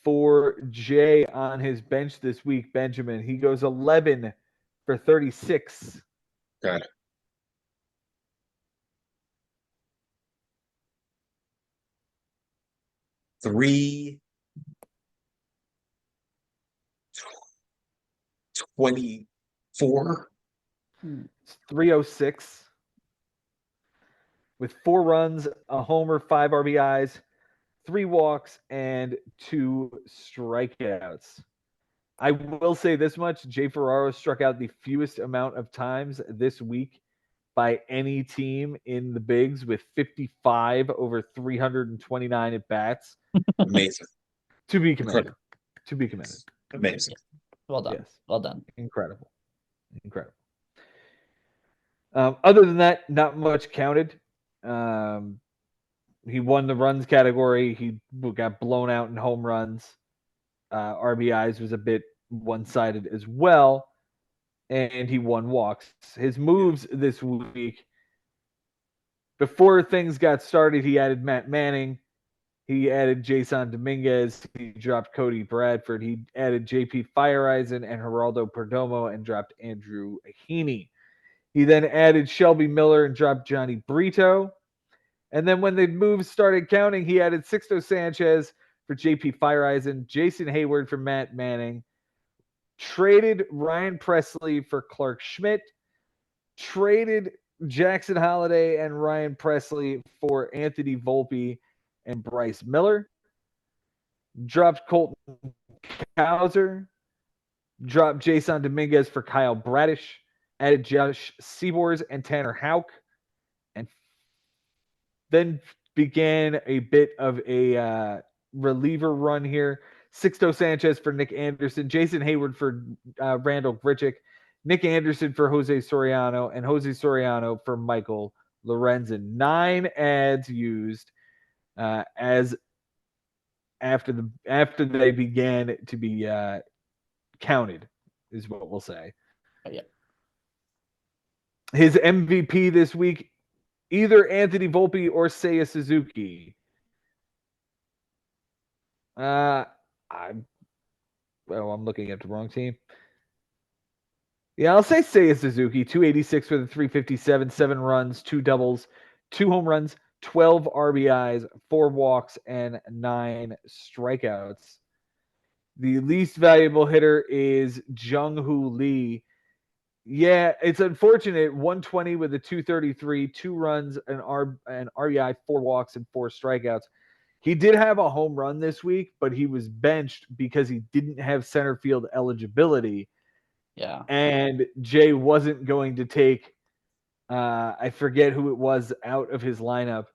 For Jay on his bench this week, Benjamin, he goes 11 for 36. Got it. Three 24. It's 306 with 4 runs, a homer, 5 RBIs, 3 walks, and 2 strikeouts. I will say this much: Jay Ferraro struck out the fewest amount of times this week by any team in the bigs, with 55 over 329 at bats. Amazing. To be commended. Incredible. To be commended. Amazing. Well done. Yes. Well done. Incredible. Other than that, not much counted. He won the runs category. He got blown out in home runs. RBIs was a bit one-sided as well, and he won walks. His moves this week, before things got started, he added Matt Manning. He added Jason Dominguez. He dropped Cody Bradford. He added JP Fireeisen and Geraldo Perdomo and dropped Andrew Heaney. He then added Shelby Miller and dropped Johnny Brito. And then when the moves started counting, he added Sixto Sanchez for JP Fireeisen, Jason Hayward for Matt Manning, traded Ryan Presley for Clark Schmidt, traded Jackson Holliday and Ryan Presley for Anthony Volpe and Bryce Miller, dropped Colton Cowser, dropped Jason Dominguez for Kyle Bradish, added Josh Seabours and Tanner Houck, and then began a bit of a reliever run here. Sixto Sanchez for Nick Anderson, Jason Hayward for Randall Grichuk, Nick Anderson for Jose Soriano, and Jose Soriano for Michael Lorenzen. 9 ads used as after they began to be counted, is what we'll say. Yeah. His MVP this week, either Anthony Volpe or Seiya Suzuki. I'm looking at the wrong team. Yeah, I'll say Seiya Suzuki. 286 for the 357, 7 runs, 2 doubles, 2 home runs, 12 RBIs, 4 walks, and 9 strikeouts. The least valuable hitter is Jung-Hoo Lee. Yeah, it's unfortunate. 120 with a 233, 2 runs, an RBI, 4 walks, and 4 strikeouts. He did have a home run this week, but he was benched because he didn't have center field eligibility. Yeah. And Jay wasn't going to take, I forget who it was, out of his lineup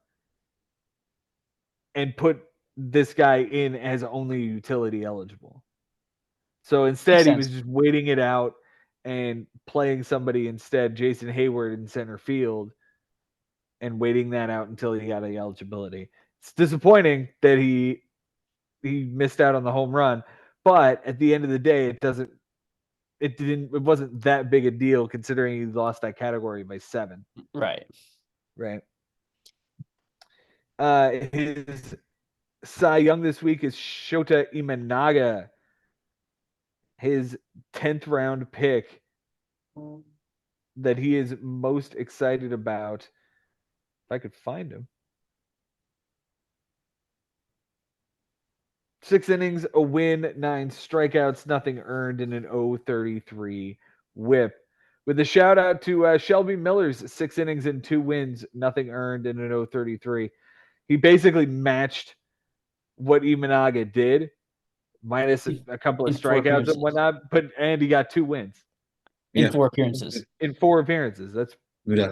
and put this guy in as only utility eligible. So instead, he was just waiting it out and playing somebody instead, Jason Hayward in center field, and waiting that out until he got the eligibility. It's disappointing that he missed out on the home run, but at the end of the day, it wasn't that big a deal considering he lost that category by 7. Right. His Cy Young this week is Shota Imanaga, his 10th round pick that he is most excited about. If I could find him. 6 innings, a win, 9 strikeouts, nothing earned, in an 0.33 whip. With a shout out to Shelby Miller's 6 innings and 2 wins, nothing earned, in an 0.33. He basically matched what Imanaga did, minus a couple of strikeouts and whatnot, and he got 2 wins. In 4 appearances. In 4 appearances. That's pretty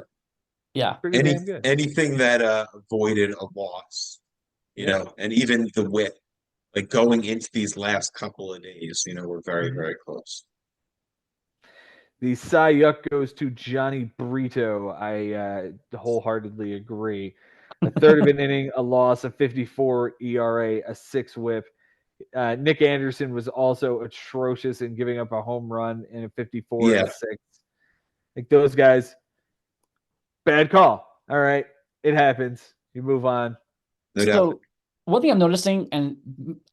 damn good. Anything that avoided a loss, and even the whip. Like going into these last couple of days, we're very, very close. The Cy Young goes to Johnny Brito. I wholeheartedly agree. A third of an inning, a loss, a 54 ERA, a 6 whip. Nick Anderson was also atrocious in giving up a home run in a 54 and a 6. Like those guys, bad call. All right, it happens. You move on. So one thing I'm noticing, and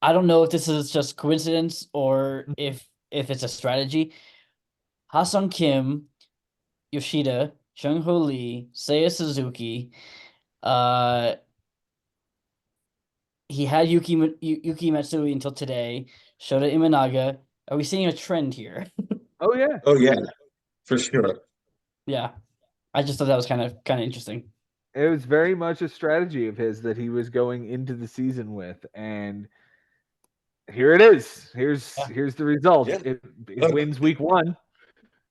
I don't know if this is just coincidence or if it's a strategy, Ha-Sung Kim, Yoshida, Jung-Ho Lee, Seiya Suzuki. He had Yuki Matsui until today. Shota Imanaga. Are we seeing a trend here? Oh yeah. Oh yeah, for sure. Yeah, I just thought that was kind of interesting. It was very much a strategy of his that he was going into the season with, and here it is. Here's the result. Yeah. It wins week 1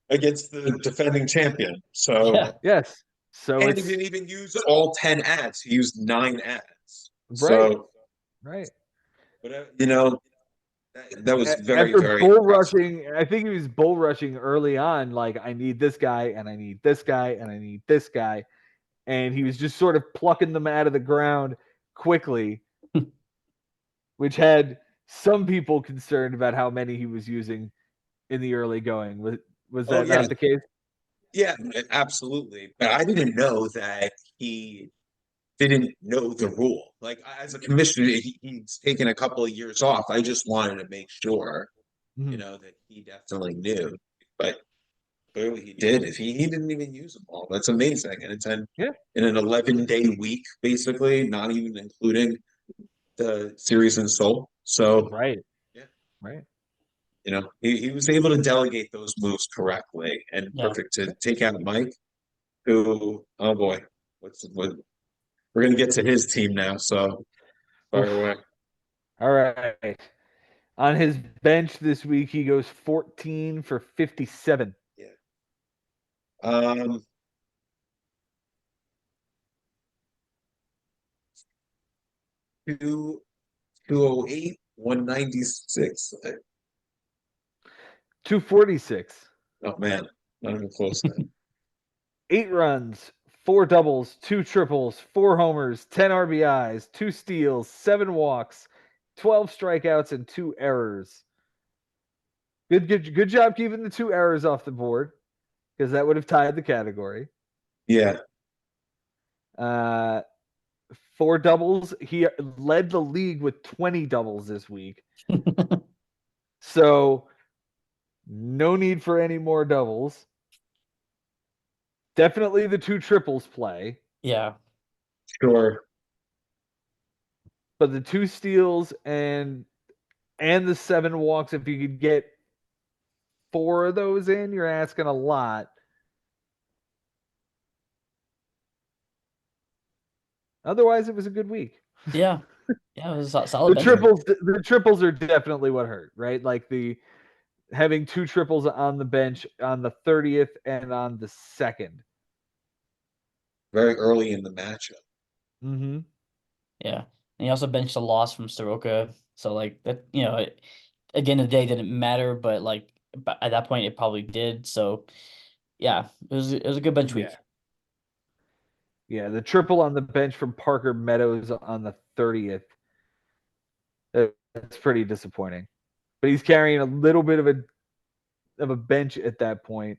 Against the defending champion. So Yeah, Yes. So and he it's didn't even use all 10 ads. He used 9 ads. right, So, right. but that was very, After very bull impressive. rushing, I think he was bull rushing early on. Like, I need this guy, and I need this guy, and I need this guy, and he was just sort of plucking them out of the ground quickly, which had some people concerned about how many he was using in the early going. Was Oh that yeah, not the case? yeah, absolutely. But I didn't know that he didn't know the rule. Like as a commissioner, he's taken a couple of years off. I just wanted to make sure, Mhm. that he definitely knew. But clearly he did. If he didn't even use them all, that's amazing. And it's Yeah. in an 11-day week, basically, not even including the series in Seoul. So Right. yeah, Right. he was able to delegate those moves correctly and yeah. perfect to take out Mike, who, oh boy, what we're gonna get to his team now. So fire Oof. away. All right. On his bench this week, he goes 14 for 57. Yeah. Um, 208, 196. 246. Oh man, not even close then. 8 runs, 4 doubles, 2 triples, 4 homers, 10 RBIs, 2 steals, 7 walks, 12 strikeouts, and 2 errors. Good job keeping the 2 errors off the board because that would have tied the category. Yeah. Uh, 4 doubles. He led the league with 20 doubles this week. So no need for any more doubles. Definitely the 2 triples play, Yeah. Sure. but the 2 steals and the 7 walks, if you could get 4 of those in, you're asking a lot. Otherwise, it was a good week. Yeah. Yeah, it was a solid bench. The triples are definitely what hurt, right? Like the having 2 triples on the bench on the 30th and on the 2nd. Very early in the matchup. Mm-hmm. Yeah. And he also benched a loss from Soroka. So like that, again, the day didn't matter, but like at that point it probably did. So yeah, it was a good bench week. Yeah, the triple on the bench from Parker Meadows on the 30th. That's pretty disappointing. But he's carrying a little bit of a bench at that point.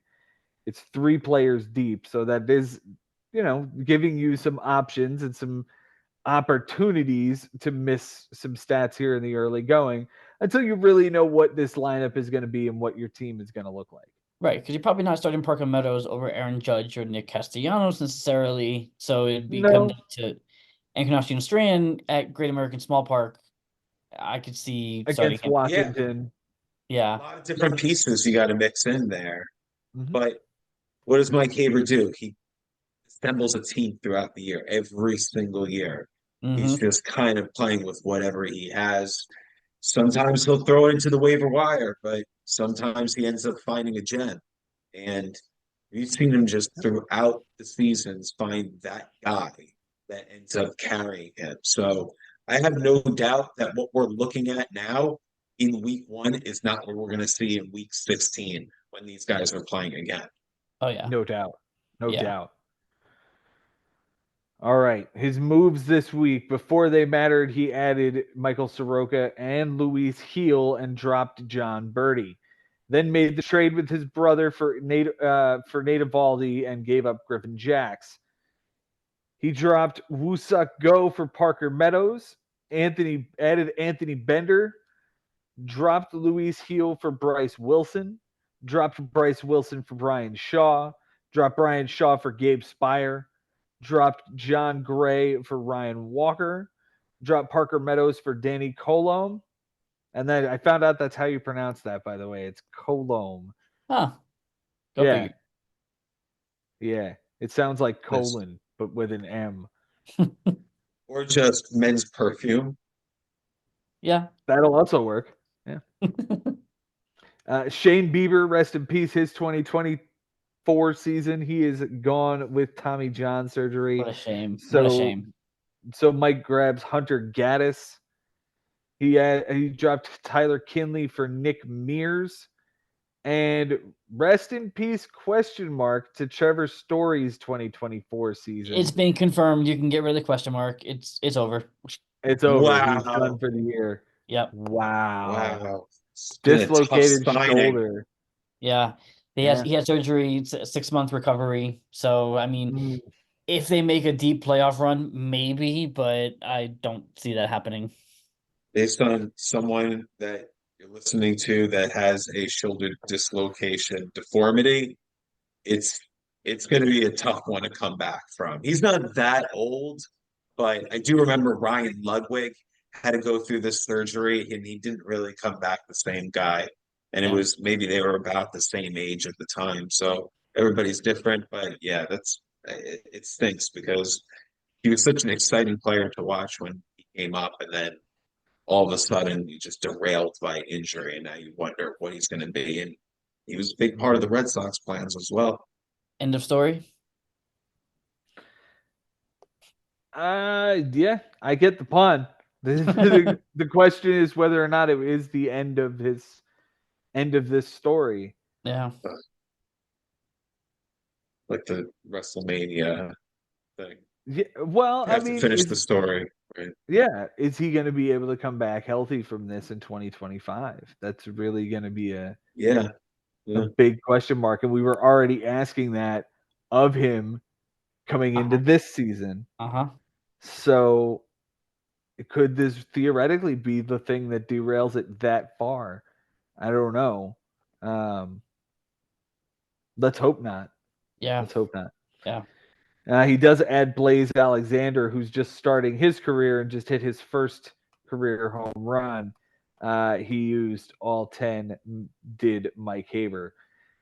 It's 3 players deep, so that is, giving you some options and some opportunities to miss some stats here in the early going until you really know what this lineup is going to be and what your team is going to look like. Right, because you're probably not starting Parker Meadows over Aaron Judge or Nick Castellanos necessarily. So it'd be come No, down to Encarnacion Strand at Great American Small Park. I could see starting against him. Yeah. Washington. A Yeah. lot of different pieces you got to mix in there. Mhm. But what does Mike Haber do? He assembles a team throughout the year, every single year. He's Mm-hmm. just kind of playing with whatever he has. Sometimes he'll throw it into the waiver wire, but sometimes he ends up finding a gem. And we've seen him just throughout the seasons find that guy that ends up carrying him. So I have no doubt that what we're looking at now in week 1 is not what we're going to see in week 16 when these guys are playing again. Oh yeah. No doubt. No Yeah. doubt. All right. His moves this week, before they mattered, he added Michael Soroka and Luis Heel and dropped John Birdie. Then made the trade with his brother for Nate Eovaldi and gave up Griffin Jacks. He dropped Woosuck Go for Parker Meadows. Added Anthony Bender. Dropped Luis Heel for Bryce Wilson. dropped Bryce Wilson for Brian Shaw, dropped Brian Shaw for Gabe Spire, dropped John Gray for Ryan Walker, dropped Parker Meadows for Danny Colome. And then I found out that's how you pronounce that, by the way. It's Colome. Huh. Go Yeah. figure. Yeah. It sounds like Nice. colon, but with an M. Or just men's perfume. Yeah. That'll also work. Yeah. Shane Bieber, rest in peace. His 2024 season, he is gone with Tommy John surgery. What a shame. So, What a shame. So Mike grabs Hunter Gaddis. He dropped Tyler Kinley for Nick Mears. And rest in peace, ? To Trevor Story's 2024 season. It's been confirmed. You can get rid of the question mark. It's over. It's over. Wow. He's done for the year. Yep. Wow. Wow. It's been a tough Dislocated signing. shoulder. Yeah. He had surgery, 6-month recovery. So I mean, if they make a deep playoff run, maybe, but I don't see that happening. Based on someone that you're listening to that has a shoulder dislocation deformity, it's going to be a tough one to come back from. He's not that old, but I do remember Ryan Ludwig had to go through this surgery and he didn't really come back the same guy. And it was maybe they were about the same age at the time. So everybody's different, but yeah, it stinks because he was such an exciting player to watch when he came up, and then all of a sudden he just derailed by injury, and now you wonder what he's going to be. And he was a big part of the Red Sox plans as well. End of story. Yeah, I get the pun. The question is whether or not it is the end of this story. Yeah. Like the WrestleMania thing. Yeah, well, I mean, finish the story. Right? Yeah, is he going to be able to come back healthy from this in 2025? That's really going to be a big question mark, and we were already asking that of him coming into this season. So, could this theoretically be the thing that derails it that far? I don't know. Let's hope not. Yeah. Let's hope not. Yeah. He does add Blaze Alexander, who's just starting his career and just hit his first career home run. He used all 10, did Mike Haber.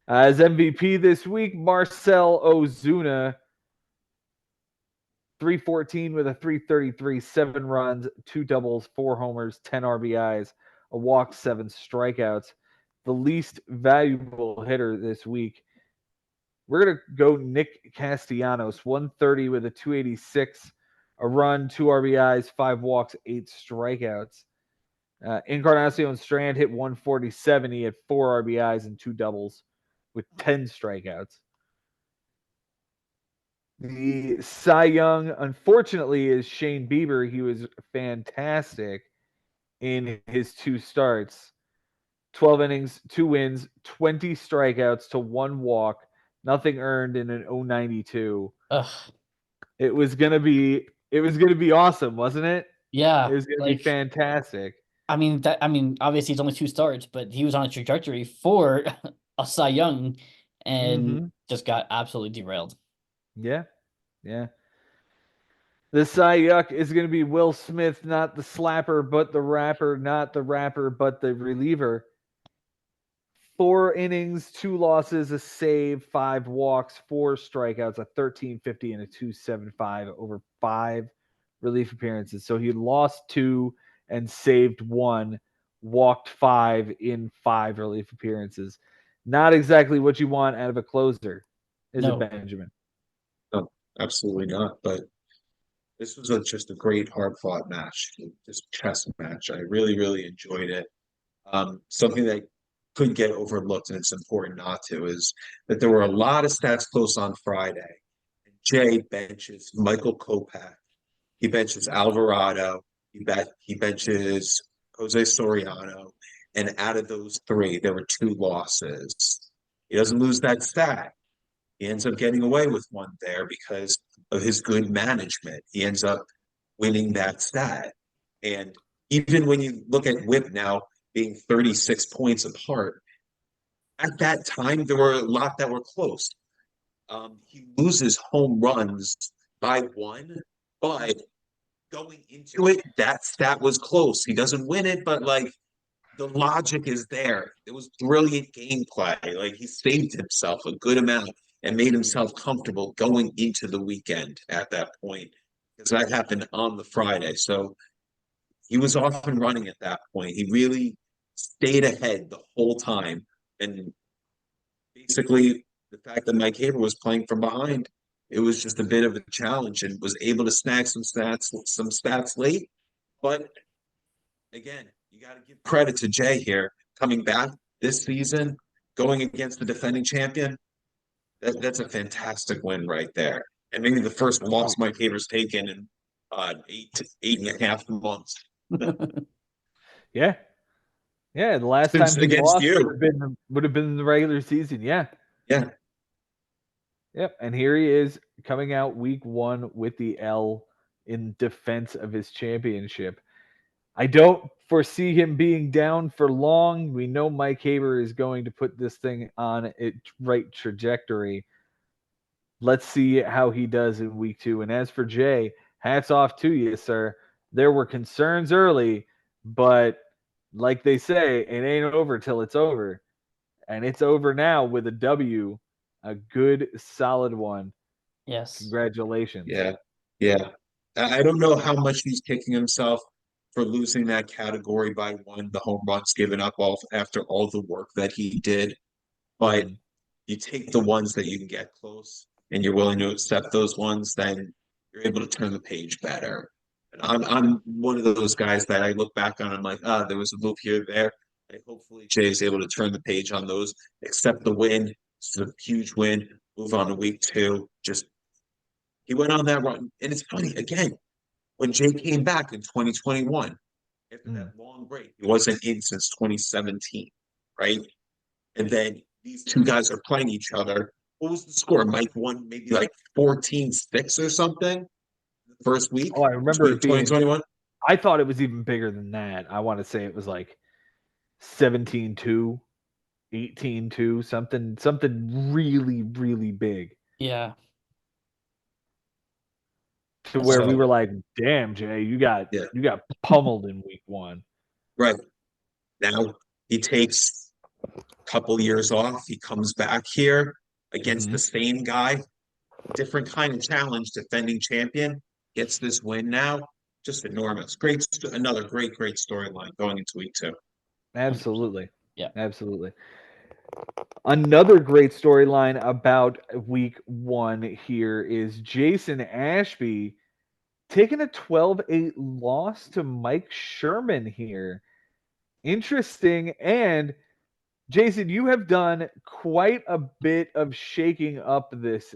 As MVP this week, Marcell Ozuna, 314 with a 333, 7 runs, 2 doubles, 4 homers, 10 RBIs, a walk, 7 strikeouts. The least valuable hitter this week. We're going to go Nick Castellanos, 130 with a 286, a run, 2 RBIs, 5 walks, 8 strikeouts. Encarnacion Strand hit 147. He had 4 RBIs and 2 doubles with 10 strikeouts. The Cy Young, unfortunately, is Shane Bieber. He was fantastic in his 2 starts. 12 innings, 2 wins, 20 strikeouts to 1 walk. Nothing earned in an 0.92. It was gonna be awesome, wasn't it? Yeah, it was gonna be fantastic. I mean, obviously it's only 2 starts, but he was on a trajectory for a Cy Young, and just got absolutely derailed. Yeah. The Cy Young is gonna be Will Smith, not the slapper, but the rapper, not the rapper, but the reliever. 4 innings, 2 losses, a save, 5 walks, 4 strikeouts, a 13.50 and a 2.75 over 5 relief appearances. So he lost 2 and saved 1, walked 5 in 5 relief appearances. Not exactly what you want out of a closer, is it, Benjamin? No, absolutely not. But this was just a great, hard-fought match, this chess match. I really, really enjoyed it. Something that could get overlooked, and it's important not to, is that there were a lot of stats close on Friday. Jay benches Michael Kopech. He benches Alvarado. He benches Jose Soriano. And out of those 3, there were 2 losses. He doesn't lose that stat. He ends up getting away with 1 there because of his good management. He ends up winning that stat. And even when you look at WHIP now being 36 points apart, at that time, there were a lot that were close. He loses home runs by one, but going into it, that stat was close. He doesn't win it, but like the logic is there. It was brilliant gameplay. Like he saved himself a good amount and made himself comfortable going into the weekend at that point because that happened on the Friday. So he was off and running at that point. He really stayed ahead the whole time. And basically, the fact that Mike Haber was playing from behind, it was just a bit of a challenge and was able to snag some stats late. But again, you got to give credit to Jay here coming back this season, going against the defending champion. That's a fantastic win right there. And maybe the first loss Mike Haber's taken in 8.5 months. Yeah. Yeah, the last Since time he against lost you. would have been the regular season. Yeah. Yeah. Yep. And here he is coming out week 1 with the L in defense of his championship. I don't foresee him being down for long. We know Mike Haber is going to put this thing on its right trajectory. Let's see how he does in week 2. And as for Jay, hats off to you, sir. There were concerns early, but like they say, it ain't over till it's over. And it's over now with a W, a good, solid one. Yes. Congratulations. Yeah. Yeah. I don't know how much he's kicking himself for losing that category by one, the home runs given up all after all the work that he did. But you take the ones that you can get close and you're willing to accept those ones, then you're able to turn the page better. And I'm one of those guys that I look back on, I'm like, there was a move here, there. And hopefully Jay is able to turn the page on those, accept the win. It's a huge win. Move on to week 2. Just he went on that run. And it's funny, again, when Jay came back in 2021, after that long break, he wasn't in since 2017, right? And then these two guys are playing each other. What was the score? Mike won maybe like 14-6 or something the first week. Oh, I remember it being 2021. I thought it was even bigger than that. I want to say it was like 17-2, 18-2, something really, really big. Yeah. To where we were like, damn, Jay, you got pummeled in week 1. Right. Now he takes a couple years off. He comes back here against the same guy, different kind of challenge, defending champion, gets this win now. Just enormous. Another great storyline going into week 2. Absolutely. Yeah. Absolutely. Another great storyline about week 1 here is Jason Ashby taking a 12-8 loss to Mike Sherman here. Interesting. And Jason, you have done quite a bit of shaking up this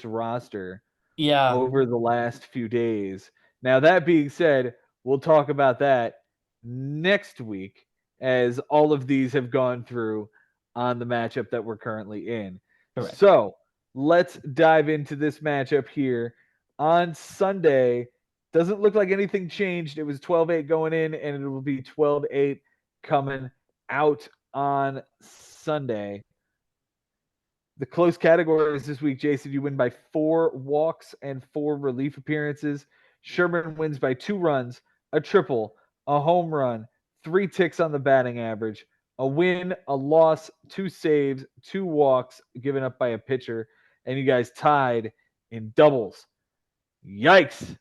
roster over the last few days. Now, that being said, we'll talk about that next week as all of these have gone through on the matchup that we're currently in. Correct. So let's dive into this matchup here on Sunday. Doesn't look like anything changed. It was 12-8 going in, and it will be 12-8 coming out on Sunday. The close categories this week, Jason, you win by 4 walks and 4 relief appearances. Sherman wins by 2 runs, a triple, a home run, 3 ticks on the batting average, a win, a loss, 2 saves, 2 walks given up by a pitcher, and you guys tied in doubles. Yikes. A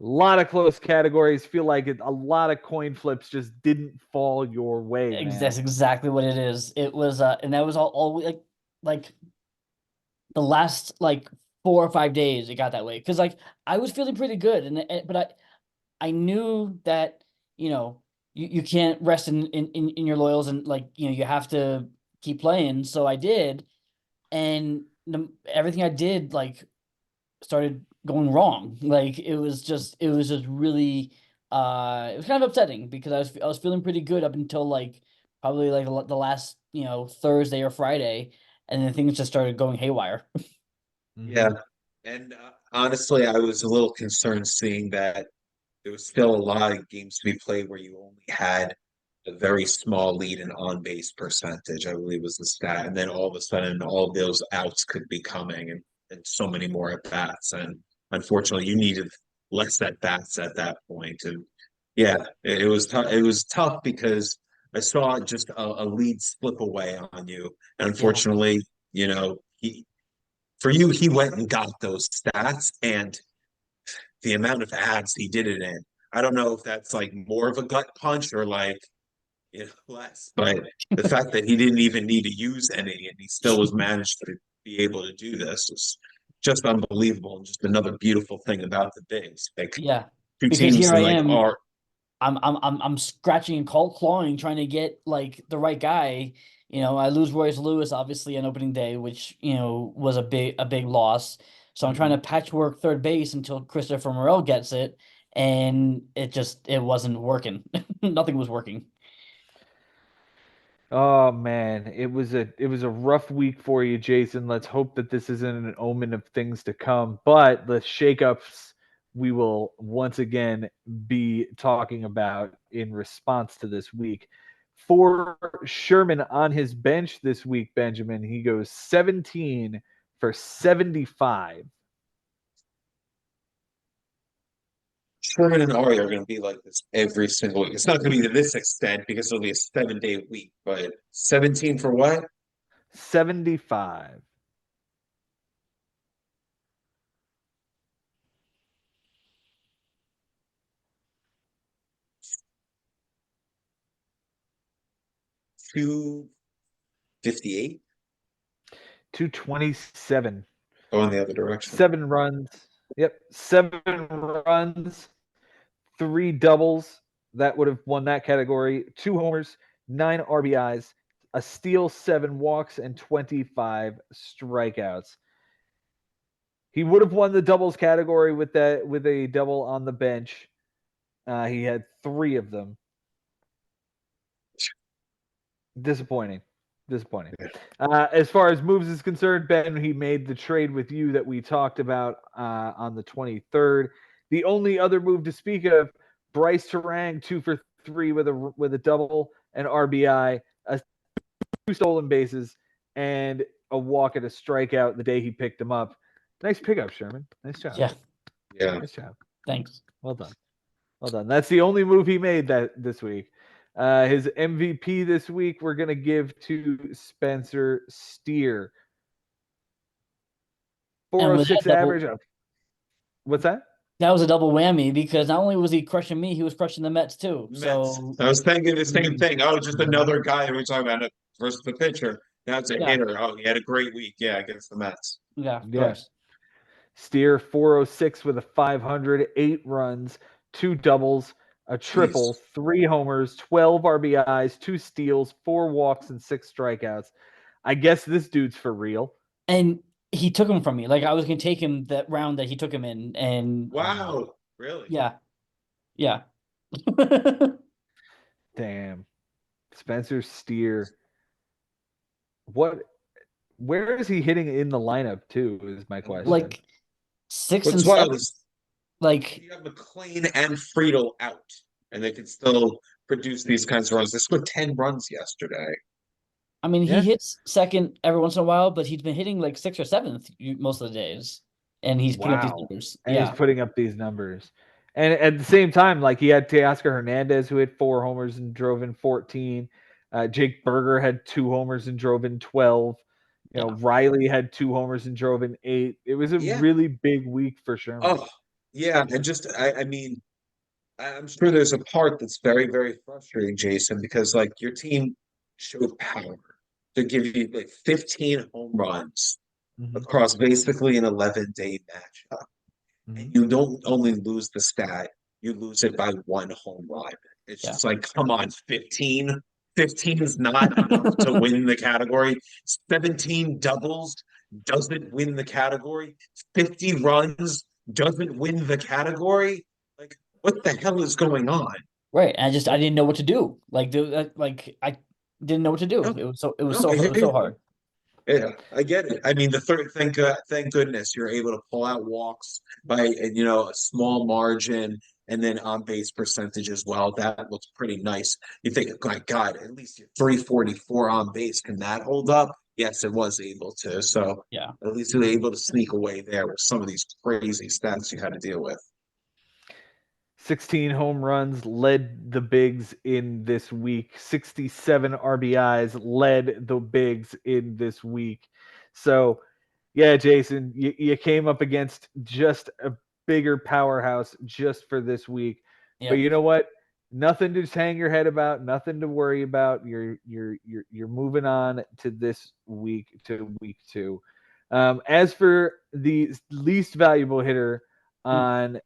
lot of close categories. Feel like a lot of coin flips just didn't fall your way. Man. That's exactly what it is. It was, and that was all like the last 4 or 5 days it got that way because I was feeling pretty good, but I knew that you can't rest in your laurels and you have to keep playing. So I did, and everything I did started going wrong. It was just really it was kind of upsetting because I was feeling pretty good up until probably the last Thursday or Friday, and then things just started going haywire. Yeah, and honestly, I was a little concerned seeing that there was still a lot of games to be played where you only had a very small lead in on-base percentage, I believe was the stat. And then all of a sudden, all of those outs could be coming and so many more at bats. And unfortunately, you needed less at bats at that point. And yeah, it was tough. It was tough because I saw just a lead slip away on you. And Yeah. unfortunately, he went and got those stats and the amount of ads he did it in. I don't know if that's like more of a gut punch or like less. But the fact that he didn't even need to use any and he still was managed to be able to do this is just unbelievable and just another beautiful thing about the bigs. Like Yeah. two Because teams here I in like am, are I'm scratching and clawing trying to get like the right guy. I lose Royce Lewis obviously on opening day, which was a big loss. So I'm trying to patchwork third base until Christopher Morel gets it, and it wasn't working. Nothing was working. Oh man, it was a rough week for you, Jason. Let's hope that this isn't an omen of things to come. But the shakeups we will once again be talking about in response to this week. For Sherman on his bench this week, Benjamin, he goes 17 for 75. Sherman and Ari are going to be like this every single week. It's not going to be to this extent because it'll be a 7-day week, but 17 for what? 75. $258 227. going the other direction. 7 runs. Yep, 7 runs, 3 doubles. That would have won that category. 2 homers, 9 RBIs, a steal, 7 walks, and 25 strikeouts. He would have won the doubles category with a double on the bench. He had 3 of them. Disappointing. As far as moves is concerned, Ben, he made the trade with you that we talked about on the 23rd. The only other move to speak of, Bryce Terang, 2 for 3 with a double, an RBI, 2 stolen bases, and a walk and a strikeout the day he picked him up. Nice pickup, Sherman. Nice job. Yeah. Nice job. Thanks. Well done. That's the only move he made this week. His MVP this week we're going to give to Spencer Steer. 406 average. What's that? That was a double whammy because not only was he crushing me, he was crushing the Mets too. So I was thinking the same thing. Oh, just another guy we're talking about it versus the pitcher. Now it's a hitter. Oh, he had a great week. Yeah, against the Mets. Yeah, of course. Steer 406 with a 500, 8 runs, 2 doubles, a triple, 3 homers, 12 RBIs, 2 steals, 4 walks, and 6 strikeouts. I guess this dude's for real. And he took him from me. Like I was gonna take him that round that he took him in, and wow, really? Yeah. Damn, Spencer Steer. Where is he hitting in the lineup too? Is my question. Like 6 and 7. Like you have McLean and Friedel out, and they can still produce these kinds of runs. They scored 10 runs yesterday. I mean, he hits second every once in a while, but he's been hitting like 6th or 7th most of the days, and he's putting up these numbers. And he's putting up these numbers. And at the same time, like he had Teoscar Hernandez who hit 4 homers and drove in 14. Jake Berger had 2 homers and drove in 12. Riley had 2 homers and drove in 8. It was a really big week for Sherman. Oh, yeah. And I mean, I'm sure there's a part that's very, very frustrating, Jason, because like your team showed power to give you like 15 home runs across basically an 11-day matchup. And you don't only lose the stat, you lose it by 1 home run. It's just like, come on, 15? 15 is not enough to win the category. 17 doubles doesn't win the category. 50 runs doesn't win the category. Like, what the hell is going on? Right. And I didn't know what to do. I didn't know what to do. It was so hard. Yeah, I get it. I mean, the third, thank goodness you're able to pull out walks by a small margin And then on base percentage as well. That looks pretty nice. You think, my God, at least you're 344 on base. Can that hold up? Yes, it was able to. So Yeah. at least you were able to sneak away there with some of these crazy stats you had to deal with. 16 home runs led the Bigs in this week. 67 RBIs led the Bigs in this week. So, yeah, Jason, you came up against just a bigger powerhouse just for this week. But you know what? Nothing to hang your head about. Nothing to worry about. You're moving on to this week, to week 2. As for the least valuable hitter on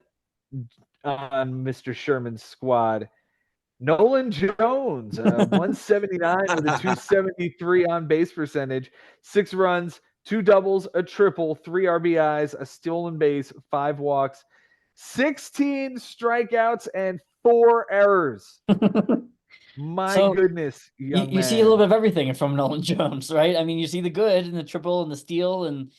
Mr. Sherman's squad, Nolan Jones, 179 with a 273 on base percentage, 6 runs, 2 doubles, a triple, 3 RBIs, a stolen base, 5 walks, 16 strikeouts, and 4 errors. My goodness, young you man. see a little bit of everything from Nolan Jones, right? I mean, you see the good and the triple and the steal, and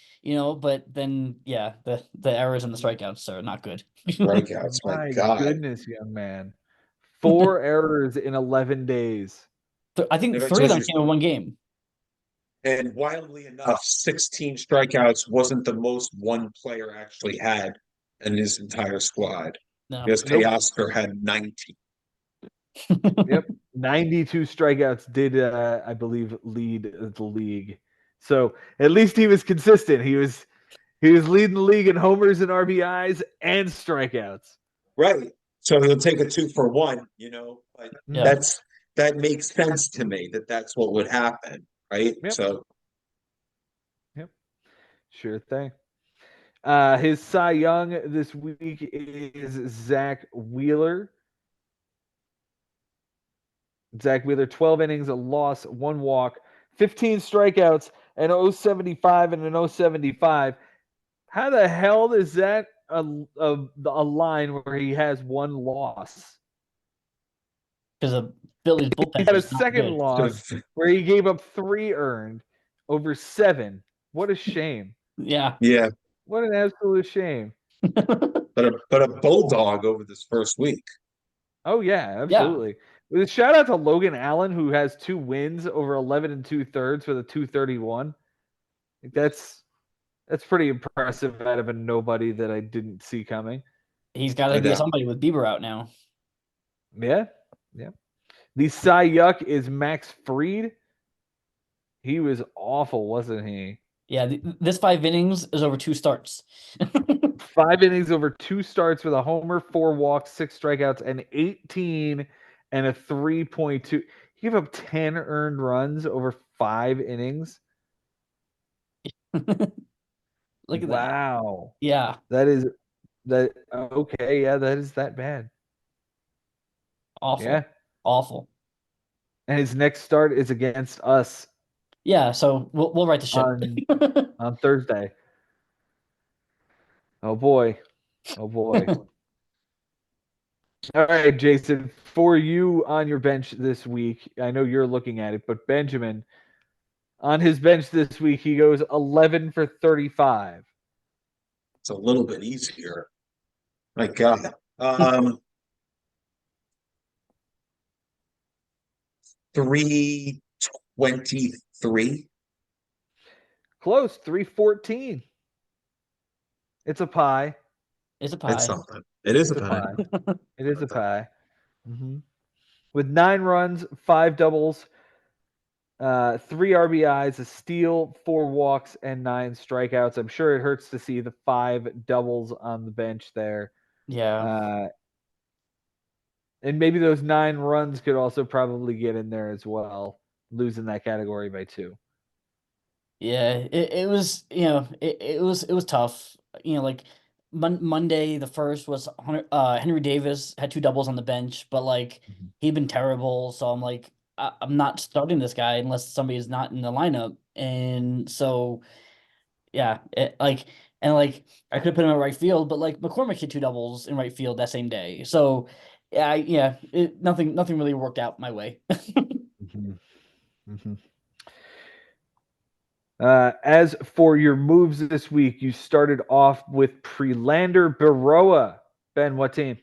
but then the errors and the strikeouts are not good. Strikeouts, my God. Goodness, young man. 4 errors in 11 days. I think 3 of them came in one game. And wildly enough, 16 strikeouts wasn't the most one player actually had in his entire squad. No. Because Teoscar had 19. Yep. 92 strikeouts did, I believe, lead the league. So at least he was consistent. He was leading the league in homers and RBIs and strikeouts. Right. So he'll take a 2 for 1, But that makes sense to me that's what would happen, right? Yep. So. Yep. Sure thing. His Cy Young this week is Zach Wheeler. Zach Wheeler, 12 innings, a loss, 1 walk, 15 strikeouts, an 0.75 and an 0.75. How the hell is that a line where he has 1 loss? Because of Philly's bullpen. He had a second loss where he gave up 3 earned over 7. What a shame. Yeah. Yeah. What an absolute shame. But a bulldog over this first week. Oh, yeah, absolutely. Yeah. With a shout out to Logan Allen, who has 2 wins over 11 2/3 with a 231. That's pretty impressive out of a nobody that I didn't see coming. He's got to be somebody with Bieber out now. Yeah, yeah. The Cy Yuck is Max Fried. He was awful, wasn't he? Yeah, this 5 innings is over 2 starts. 5 innings over 2 starts with a homer, 4 walks, 6 strikeouts, and 18 and a 3.2. He gave up 10 earned runs over 5 innings. Look at that. Wow. Yeah. Okay, yeah, that is that bad. Awful. Yeah. Awful. And his next start is against us. Yeah, so we'll write the ship on Thursday. Oh boy. Oh boy. All right, Jason, for you on your bench this week, I know you're looking at it, but Benjamin, on his bench this week, he goes 11 for 35. It's a little bit easier. My God. 323. Close, 314. It's a pie. It's a pie. It's something. It is a pie. It is a pie. Mm-hmm. With 9 runs, 5 doubles, 3 RBIs, a steal, 4 walks, and 9 strikeouts. I'm sure it hurts to see the 5 doubles on the bench there. Yeah. And maybe those 9 runs could also probably get in there as well, losing that category by 2. Yeah, it was, it was tough. Like Monday, the first was Henry Davis had 2 doubles on the bench, but he'd been terrible. So I'm like, I'm not starting this guy unless somebody's not in the lineup. And so, yeah, I could have put him in right field, but McCormick hit 2 doubles in right field that same day. So, nothing really worked out my way. Mm-hmm. Mm-hmm. As for your moves this week, you started off with Prelander Baroa. Ben, what team?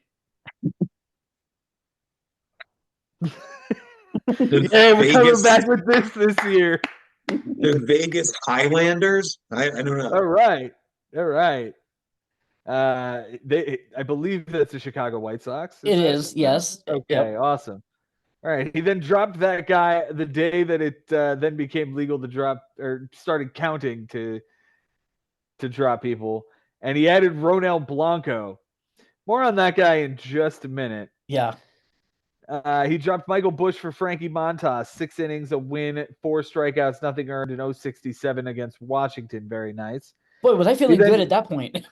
Yeah, we're coming back with this year. The Vegas Highlanders. I don't know. All right. I believe that's the Chicago White Sox. It is, yes. Okay, Yep. awesome. All right. He then dropped that guy the day that it then became legal to drop or started counting to drop people, and he added Ronel Blanco. More on that guy in just a minute. Yeah. He dropped Michael Busch for Frankie Montas. 6 innings, a win, 4 strikeouts, nothing earned in 067 against Washington. Very nice. Boy, was I feeling good at that point.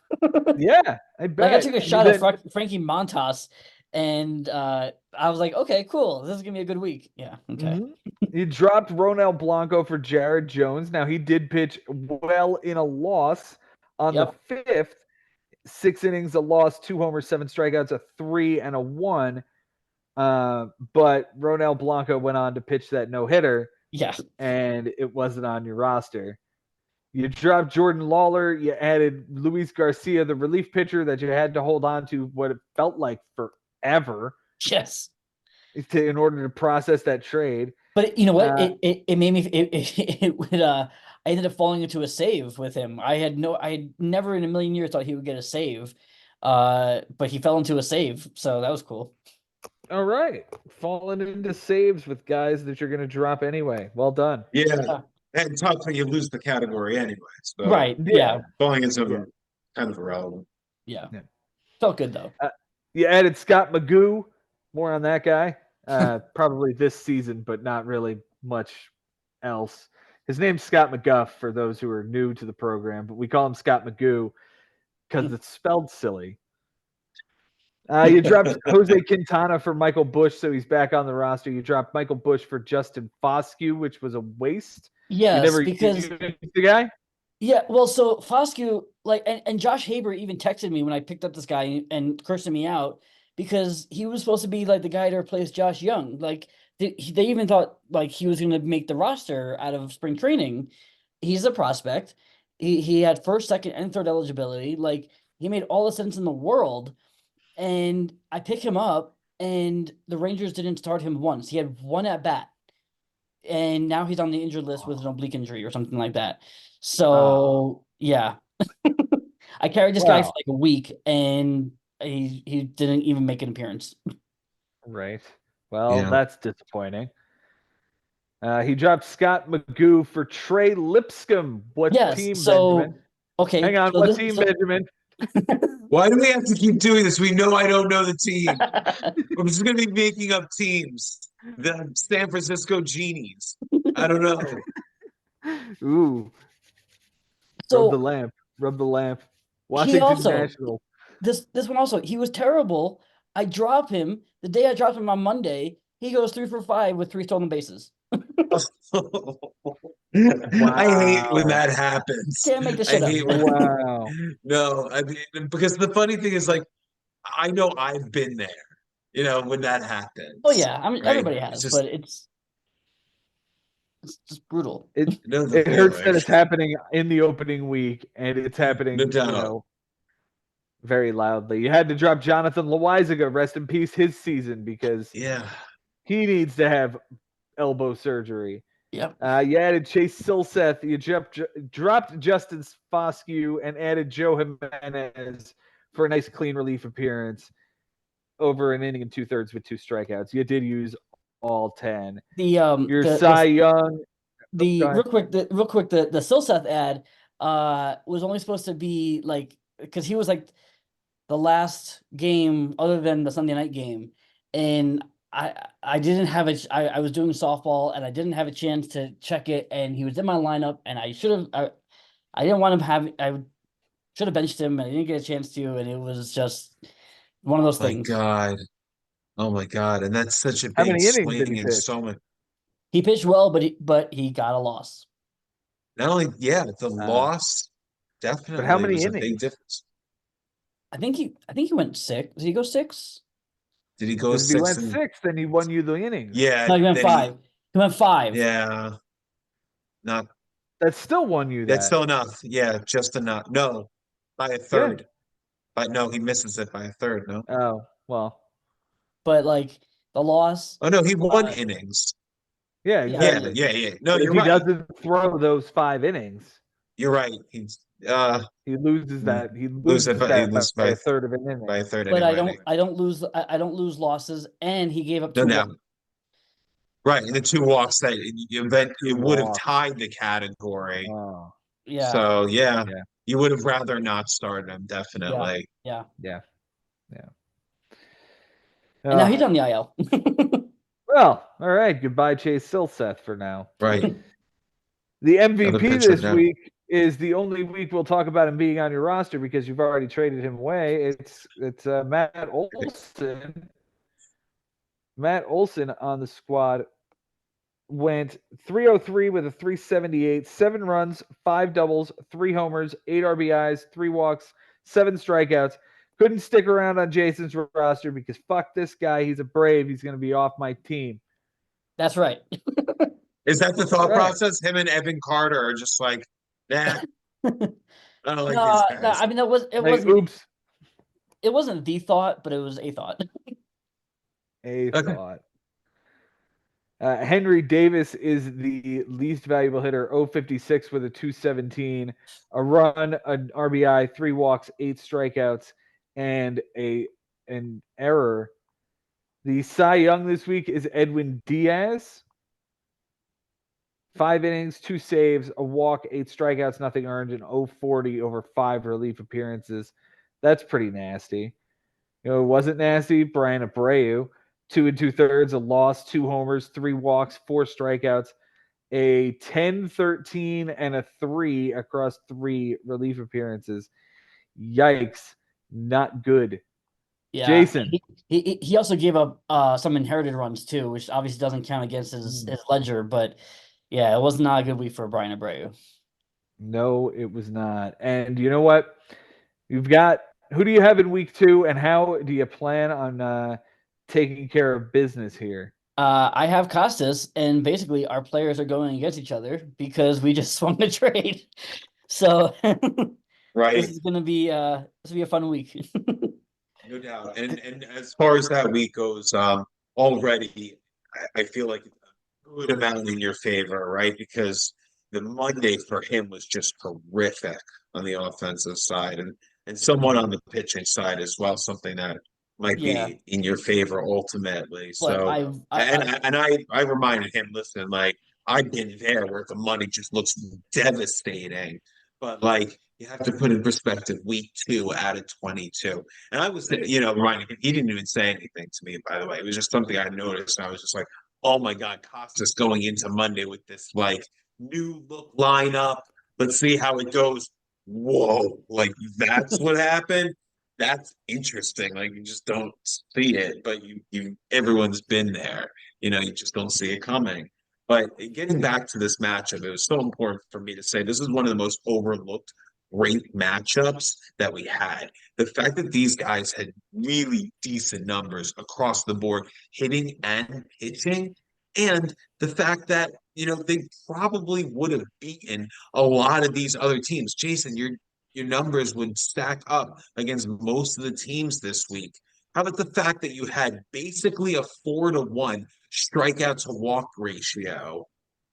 Yeah, I bet. Like I took a shot at Frankie Montas, and I was like, okay, cool. This is going to be a good week. Yeah, okay. Mm-hmm. He dropped Ronel Blanco for Jared Jones. Now, he did pitch well in a loss on the 5th. 6 innings, a loss, 2 homers, 7 strikeouts, a 3 and a 1. But Ronel Blanco went on to pitch that no-hitter. Yeah. And it wasn't on your roster. You dropped Jordan Lawler. You added Luis Garcia, the relief pitcher that you had to hold on to what it felt like forever. Yes. In order to process that trade. But you know what? It made me. I ended up falling into a save with him. I had never in a million years thought he would get a save. But he fell into a save, so that was cool. All right. Falling into saves with guys that you're going to drop anyway. Well done. Yeah. And tough when you lose the category anyway. So right. Yeah. Falling into kind of irrelevant. Yeah. Felt good though. You added Scott Magoo. More on that guy. Probably this season, but not really much else. His name's Scott McGuff for those who are new to the program, but we call him Scott Magoo because it's spelled silly. You dropped Jose Quintana for Michael Busch, so he's back on the roster. You dropped Michael Busch for Justin Foscue, which was a waste. Yes, because the guy. Yeah, well, so Foscue, and Josh Haber even texted me when I picked up this guy and cursing me out because he was supposed to be like the guy to replace Josh Young. Like they even thought like he was going to make the roster out of spring training. He's a prospect. He had first, second, and third eligibility. Like he made all the sense in the world. And I picked him up, and the Rangers didn't start him once. He had 1 at bat, and now he's on the injured list with an oblique injury or something like that. So yeah, I carried this guy for like a week, and he didn't even make an appearance. Right. Well, that's disappointing. He dropped Scott Magoo for Trey Lipscomb. What team, Benjamin? Okay, hang on. What team, Benjamin? Why do we have to keep doing this? We know I don't know the team. I'm just going to be making up teams. The San Francisco Genies. I don't know. Ooh. So, Rub the lamp. Washington Nationals. This one also, he was terrible. I drop him. The day I dropped him on Monday, he goes 3 for 5 with 3 stolen bases. I hate when that happens. Can't make this shit up. Wow. No, I mean, because the funny thing is, like, I know I've been there, when that happens. Oh yeah, I mean, everybody has, but it's just brutal. It hurts that it's happening in the opening week, and it's happening, very loudly. You had to drop Jonathan Loaizaga, rest in peace, his season, because he needs to have elbow surgery. Yep. You added Chase Silseth. You dropped Justin Foscue and added Joe Jimenez for a nice clean relief appearance over an inning and 2/3 with 2 strikeouts. You did use all 10. Your Cy Young. Real quick, the Silseth ad was only supposed to be like, because he was like the last game other than the Sunday night game, and I didn't have I was doing softball and I didn't have a chance to check it, and he was in my lineup, and I didn't want him I should have benched him, and I didn't get a chance to, and it was just one of those things. Oh my god! And that's such a big swing in so many. He pitched well, but he got a loss. Not only the loss definitely. But how many was innings? A big difference. I think he went 6. Did he go 6? Did he go 6? If he went 6, then he won you the innings. Yeah. No, he went 5. He went 5. Yeah. Not. That still won you. That's still enough. Yeah, just enough. No, by a third. But no, he misses it by a third. No. Oh well. But like the loss. Oh no, he won Uh, innings. Yeah, Yeah, I exactly. mean, Yeah. No, But if you're he right. doesn't throw those 5 innings, You're right. he loses that. He Lose it, loses but he that by loses a third of an by a inning. third but inning, right? I don't lose losses, and he gave up No, 2 walks. no. Right, and the 2 walks that Two it would have walks. tied the category. Oh, Yeah, So yeah, yeah, you would have rather not started him, yeah, definitely. yeah. yeah, yeah. And now he's Uh, on the IL. well, all right. Goodbye, Chase Silseth for now. Right. The Another MVP pitcher this now. week is the only week we'll talk about him being on your roster because you've already traded him away. It's Matt Olson. Matt Olson on the squad went 303 with a 378, 7 runs, 5 doubles, 3 homers, 8 RBIs, 3 walks, 7 strikeouts. Couldn't stick around on Jason's roster because fuck this guy. He's a Brave. He's going to be off my team. That's right. Is that the thought Right. process? Him and Evan Carter are just like, nah, I don't like these No, guys. I mean Like, oops, it wasn't the thought, but it was a thought. a Okay. thought. Henry Davis is the least valuable hitter, 056 with a 217, a run, an RBI, 3 walks, 8 strikeouts, and an error. The Cy Young this week is Edwin Diaz. 5 innings, 2 saves, a walk, 8 strikeouts, nothing earned, and 040 over 5 relief appearances. That's pretty nasty. You know, it wasn't nasty. Brian Abreu, 2 2/3, a loss, 2 homers, 3 walks, 4 strikeouts, a 10-13, and a 3 across 3 relief appearances. Yikes. Not good. Yeah, Jason. he also gave up some inherited runs too, which obviously doesn't count against his ledger. But yeah, it was not a good week for Brian Abreu. No, it was not. And you know what? You've got who do you have in week 2, and how do you plan on taking care of business here? I have Costas, and basically our players are going against each other because we just swung the trade. So Right. this is gonna be a fun week. No doubt. And as far as that week goes, already I feel like a good amount in your favor, right? Because the Monday for him was just horrific on the offensive side and somewhat on the pitching side as well, something that might Yeah, be in your favor ultimately. but So I reminded him, listen, like I've been there where the money just looks devastating. But like you have to put in perspective, week 2 out of 22. And I was, reminding him, he didn't even say anything to me, by the way. It was just something I noticed. And I was just like, oh my God, Costas going into Monday with this like new look lineup. Let's see how it goes. Whoa, like that's what happened. That's interesting. Like you just don't see it, but everyone's been there. You just don't see it coming. But getting back to this matchup, it was so important for me to say this is one of the most overlooked great matchups that we had. The fact that these guys had really decent numbers across the board, hitting and pitching, and the fact that they probably would have beaten a lot of these other teams. Jason, your numbers would stack up against most of the teams this week. How about the fact that you had basically a 4-to-1 strikeout to walk ratio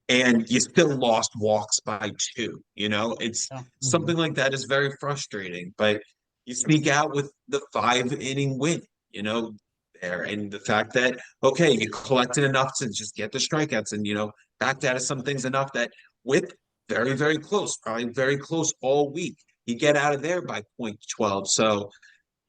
and you still lost walks by 2? It's something like that is very frustrating, but you sneak out with the 5-inning win, there. And the fact that, okay, you collected enough to just get the strikeouts and, backed out of some things enough that with very, very close, probably very close all week, you get out of there by .12. So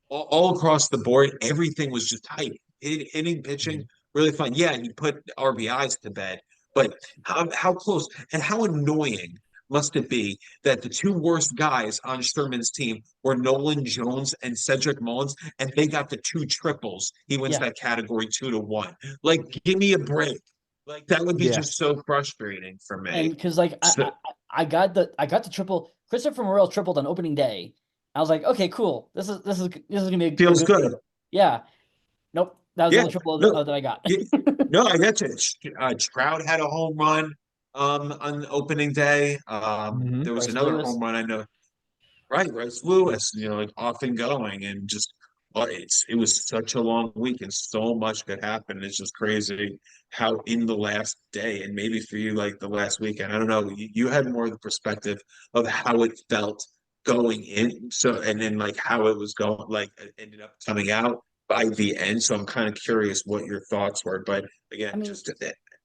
all across the board, everything was just tight. Hitting, pitching, really fun. Yeah, you put RBIs to bed, but how close and how annoying must it be that the 2 worst guys on Sherman's team were Nolan Jones and Cedric Mullins, and they got the 2 triples. He wins that category 2-1. Like, give me a break. Like that would be just so frustrating for me. And because like I got the triple. Christopher Morel tripled on opening day. I was like, okay, cool. This is gonna be feels good. Yeah. Nope. That was the only triple that I got. No, I got you. Trout had a home run on opening day. There was Bryce another Lewis. home run I know. Right, Bryce Lewis, like off and going and just it was such a long week and so much could happen. It's just crazy how in the last day, and maybe for you like the last weekend, I don't know, you had more of the perspective of how it felt going in. So and then like how it was going, like it ended up coming out by the end. So I'm kind of curious what your thoughts were. But I again, mean, just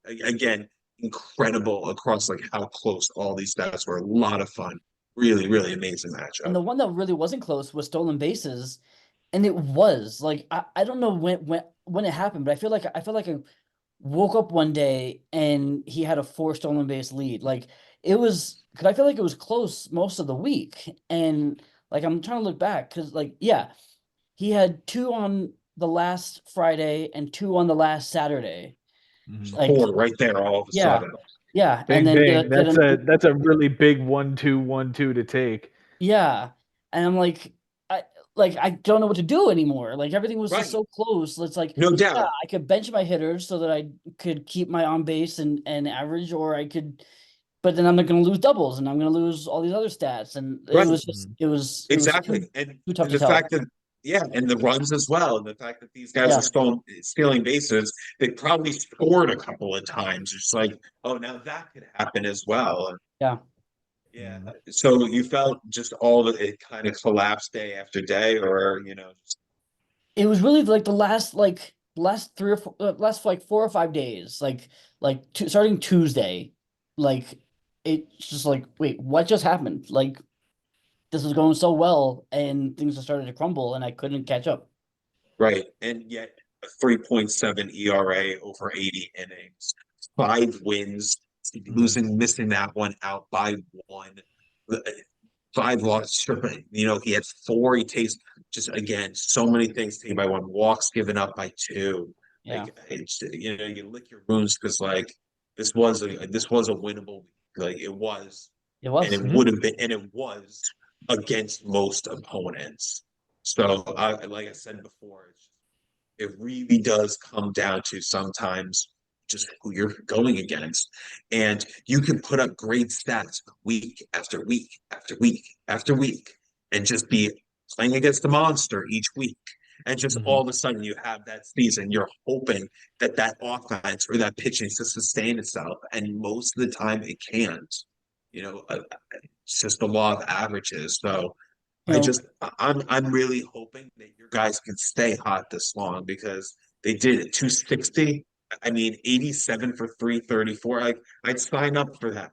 again, incredible across like how close all these stats were. A lot of fun. Really, really amazing and matchup. the one that really wasn't close was stolen bases, and it was like I don't know when it happened, but I feel like I woke up one day and he had a four stolen base lead. Like it was because I feel like it was close most of the week, and like I'm trying to look back because like yeah, he had two on the last Friday and two on the last Saturday. Mhm. Like Four right there all of a yeah, sudden. yeah, and Bing then bing. That's a really big 1-2-1-2 to take. yeah, and I'm I like I don't know what to do anymore. Like everything was just Right. so close. It's like No yeah, doubt. I could bench my hitters so that I could keep my on base and average, or I could, but then I'm not going to lose doubles and I'm going to lose all these other stats. And it Right. was just Mhm. it was Exactly. too tough And to the tell. fact that yeah, and the runs as well, and the fact that these guys are Yeah, stealing bases, they probably scored a couple of times. It's like, oh, now that could happen as well. And yeah. yeah. Mhm. So you felt just all of it kind of collapsed day after day, or just It was really like the last three or four, last like 4 or 5 days, starting Tuesday, like it's just like wait, what just happened? Like this was going so well and things just started to crumble and I couldn't catch up. right. And yet a 3.7 ERA over 80 innings, 5 wins, Mhm. missing that one out by one. 5 loss, Sherman. He had four. He takes just again so many things taken by one. Walks given up by two. Yeah, Like it's you lick your wounds because like this was a winnable. Like it was, it and was. it would have been, and it was against most opponents. So like I said before, it really does come down to sometimes just who you're going against. And you can put up great stats week after week after week after week and just be playing against the monster each week. And just Mhm. all of a sudden you have that season, you're hoping that that offense or that pitching to sustain itself. And most of the time it can't. It's just the law of averages. So You know, I'm really hoping that your guys can stay hot this long because they did it 260. I mean, 87 for 334. I'd sign up for that.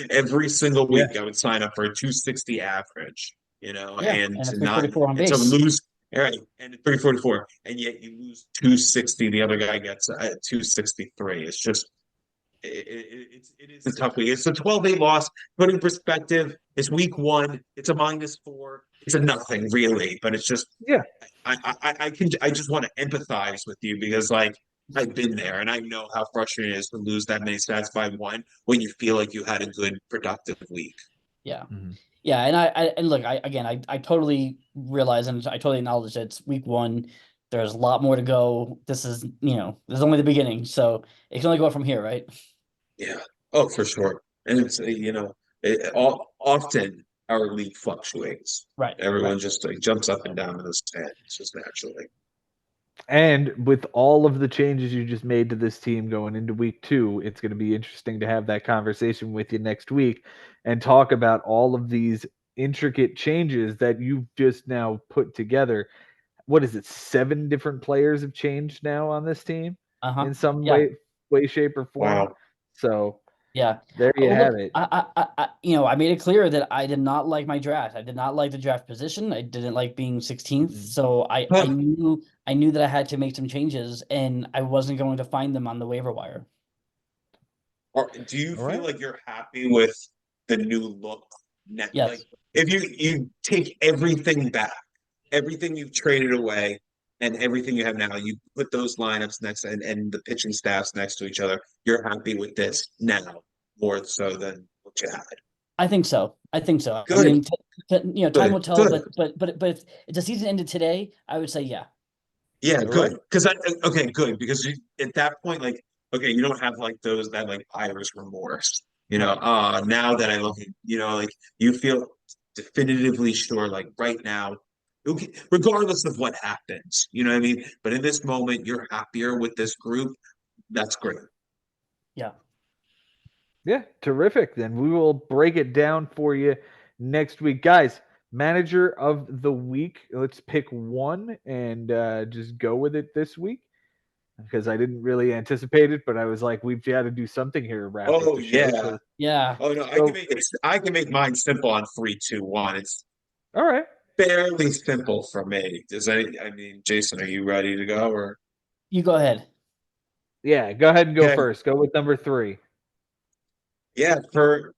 Every single Yeah. week I would sign up for a 260 average, yeah, and and a to not 344 on and to base. lose all right, and 344, and yet you lose 260. The other guy gets 263. It's just it is a tough week. It's a 12-8 loss. Put in perspective, it's week one. It's a -4. It's a nothing really, but it's just Yeah. I just want to empathize with you because like I've been there and I know how frustrating it is to lose that many stats by one when you feel like you had a good productive week. Yeah. Mhm. Yeah, and and look, I totally realize and I totally acknowledge that it's week one. There's a lot more to go. This is, this is only the beginning, so it can only go up from here, right? Yeah. Oh, for sure. And it's often our league fluctuates. Right, right. Everyone just like jumps up and down in the stand. It's just naturally. And with all of the changes you just made to this team going into week 2, it's going to be interesting to have that conversation with you next week and talk about all of these intricate changes that you've just now put together. What is it? 7 different players have changed now on this team Uh-huh. in some Yeah, way, shape, or form. Wow. So yeah. there you Well, have look, it. I made it clear that I did not like my draft. I did not like the draft position. I didn't like being 16th. Mhm. So Huh. I knew that I had to make some changes, and I wasn't going to find them on the waiver wire. Do you All feel right. like you're happy with the new look? Like Yes, if you take everything back, everything you've traded away, and everything you have now, you put those lineups next and the pitching staffs next to each other. You're happy with this now more so than what you had. I think so. I think so. I Good, mean, time will good, tell. good. But if the season ended today, I would say yeah. Yeah, All right. good. Because okay, good. Because at that point, like, okay, you don't have like those that like buyer's remorse. Right. Now that I look at, like you feel definitively sure, like right now, regardless of what happens. You know what I mean? But in this moment, you're happier with this group. That's great. Yeah. Yeah, terrific. Then we will break it down for you next week. Guys, manager of the week. Let's pick one and just go with it this week because I didn't really anticipate it, but I was like, we've got to do something here to wrap up Oh the show. yeah. So, Yeah. Oh no, so I can make mine simple on 3, 2, 1. It's all right. fairly simple for me. I mean, Jason, are you ready to go or You go ahead. Yeah, go ahead and go okay? first. Go with number 3. Yeah, for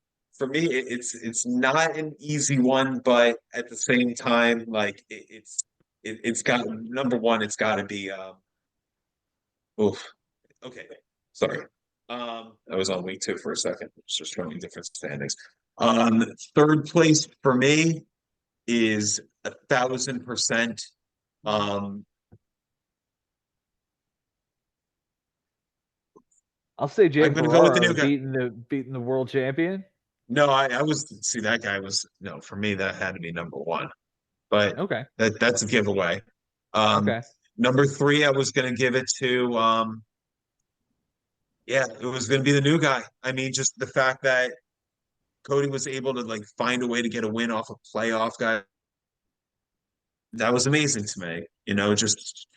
me, it's not an easy one, but at the same time, like it's got number one. It's got to be oof. Okay, sorry. I was on week 2 for a second. It's just showing different standings. Third place for me is 1,000%. Um, I'll say Jay I'm gonna go with the Ferraro new guy. beating the world champion. No, I was see that guy was no for me that had to be number one, but Okay. that's a giveaway. Um, Okay. Number 3, I was gonna give it to yeah, it was gonna be the new guy. I mean, just the fact that Cody was able to like find a way to get a win off a playoff guy, that was amazing to me. You know, just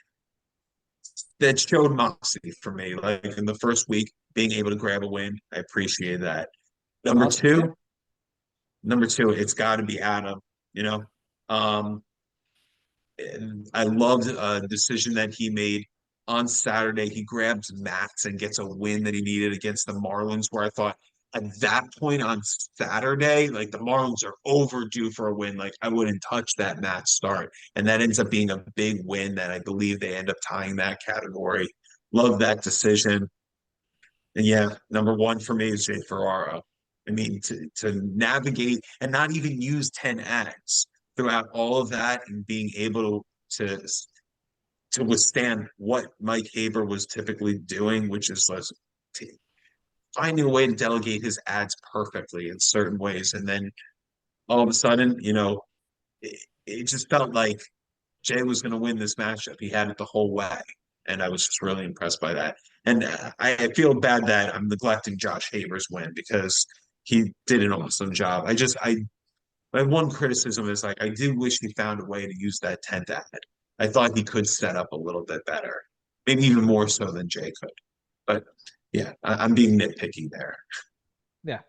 that showed moxie for me. Like in the first week, being able to grab a win, I appreciate that. Number Awesome. Yeah. two, number two, it's got to be Adam. You know, um, and I loved a decision that he made on Saturday. He grabs Max and gets a win that he needed against the Marlins, where I thought at that point on Saturday, like the Marlins are overdue for a win. Like I wouldn't touch that Max start. And that ends up being a big win that I believe they end up tying that category. Love that decision. And yeah, number one for me is Jay Ferraro. I mean, to navigate and not even use 10 ads throughout all of that and being able to withstand what Mike Haber was typically doing, which is like finding a way to delegate his ads perfectly in certain ways. And then all of a sudden, you know, it just felt like Jay was going to win this matchup. He had it the whole way. And I was just really impressed by that. And I feel bad that I'm neglecting Josh Haber's win because he did an awesome job. My one criticism is like, I do wish he found a way to use that 10th ad. I thought he could set up a little bit better, maybe even more so than Jay could. But yeah, I'm being nitpicky there. Yeah.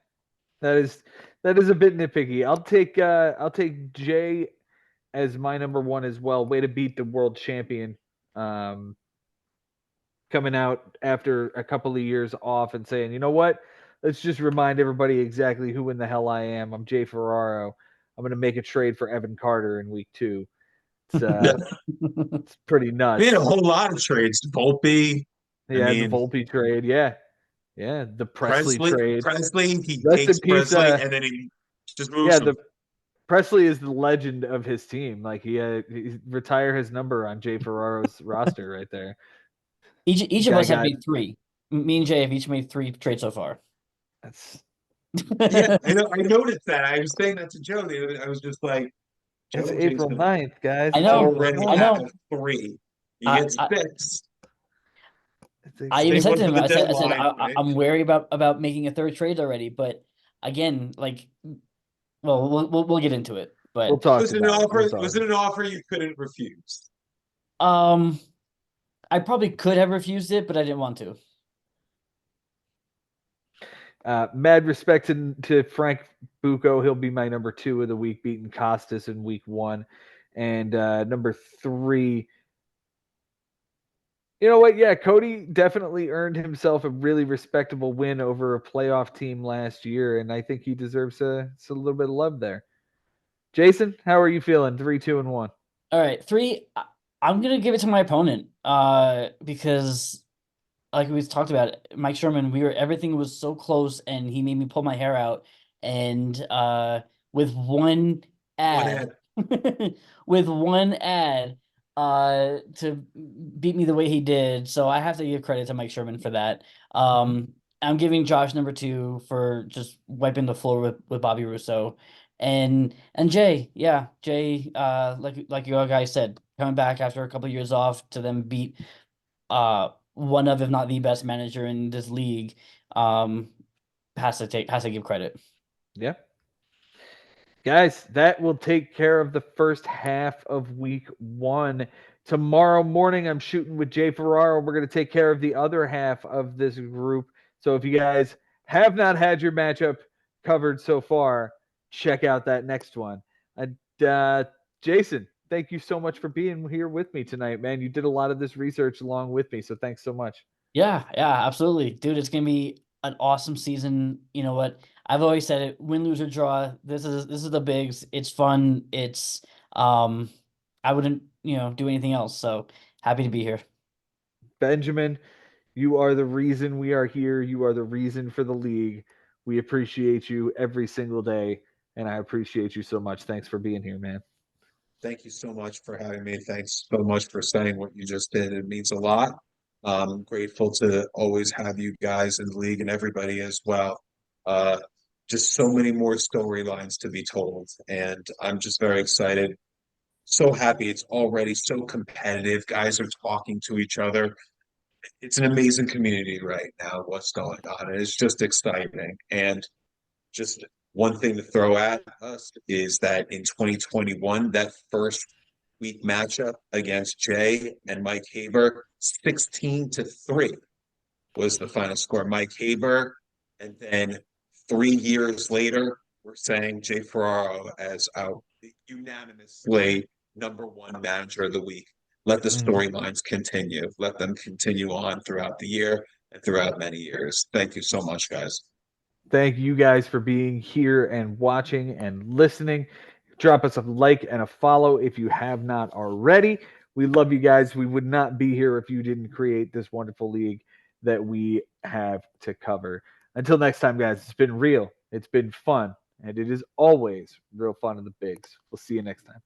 That is a bit nitpicky. I'll take Jay as my number 1 as well. Way to beat the world champion. Coming out after a couple of years off and saying, you know what? Let's just remind everybody exactly who in the hell I am. I'm Jay Ferraro. I'm going to make a trade for Evan Carter in week 2. It's it's pretty nuts. We had a whole lot of trades. Volpe, I Yeah, the mean, Volpe trade. Yeah, yeah, the Presley trade. Presley, he Rest takes in peace. Presley and then he just moves Yeah, him. the Presley is the legend of his team. Like he retire his number on Jay Ferraro's roster right there. Each of us have made 3. Me and Jay have each made 3 trades so far. That's Yeah, I know. I noticed that. I was saying that to Joe. I was just like, it's Joe April Jason 9th, guys. I It's know. April already I 9th. know. have 3. You I, get I, 6. I even Save said one to for him, the I said, deadline, right? I'm wary about making a 3rd trade already. But again, like, well, we'll get into it. We'll But talk about it. We'll talk. Was it an offer you couldn't refuse? um, I probably could have refused it, but I didn't want to. Mad respect to Frank Bucco. He'll be my number 2 of the week, beating Costas in week 1. And number 3, you know what? Yeah, Cody definitely earned himself a really respectable win over a playoff team last year, and I think he deserves a little bit of love there. Jason, how are you feeling? 3, 2, and 1. All right, 3. I'm gonna give it to my opponent. Because like we talked about, Mike Sherman, everything was so close, and he made me pull my hair out. And with one ad, with one ad, to beat me the way he did, so I have to give credit to Mike Sherman for that. I'm giving Josh number 2 for just wiping the floor with Bobby Russo, And Jay, like your guy said, coming back after a couple of years off to then beat one of, if not the best manager in this league, has to give credit. Yeah. Guys, that will take care of the first half of week 1. Tomorrow morning, I'm shooting with Jay Ferraro. We're going to take care of the other half of this group. So if you guys have not had your matchup covered so far, check out that next one. And Jason, thank you so much for being here with me tonight, man. You did a lot of this research along with me, so thanks so much. Yeah, absolutely. Dude, it's gonna be an awesome season. You know what? I've always said it, win, lose, or draw. This is the bigs. It's fun. It's I wouldn't, do anything else. So happy to be here. Benjamin, you are the reason we are here. You are the reason for the league. We appreciate you every single day, and I appreciate you so much. Thanks for being here, man. Thank you so much for having me. Thanks so much for saying what you just did. It means a lot. I'm grateful to always have you guys in the league and everybody as well. Uh, just so many more storylines to be told, and I'm just very excited. So happy it's already so competitive. Guys are talking to each other. It's an amazing community right now, what's going on. And it's just exciting. And just one thing to throw at us is that in 2021, that first week matchup against Jay and Mike Haber, 16-3 was the final score. Mike Haber, and then 3 years later, we're saying Jay Ferraro as our unanimously #1 manager of the week. Let the storylines continue. Let them continue on throughout the year and throughout many years. Thank you so much, guys. Thank you guys for being here and watching and listening. Drop us a like and a follow if you have not already. We love you guys. We would not be here if you didn't create this wonderful league that we have to cover. Until next time, guys, it's been real, it's been fun, and it is always real fun in the bigs. We'll see you next time.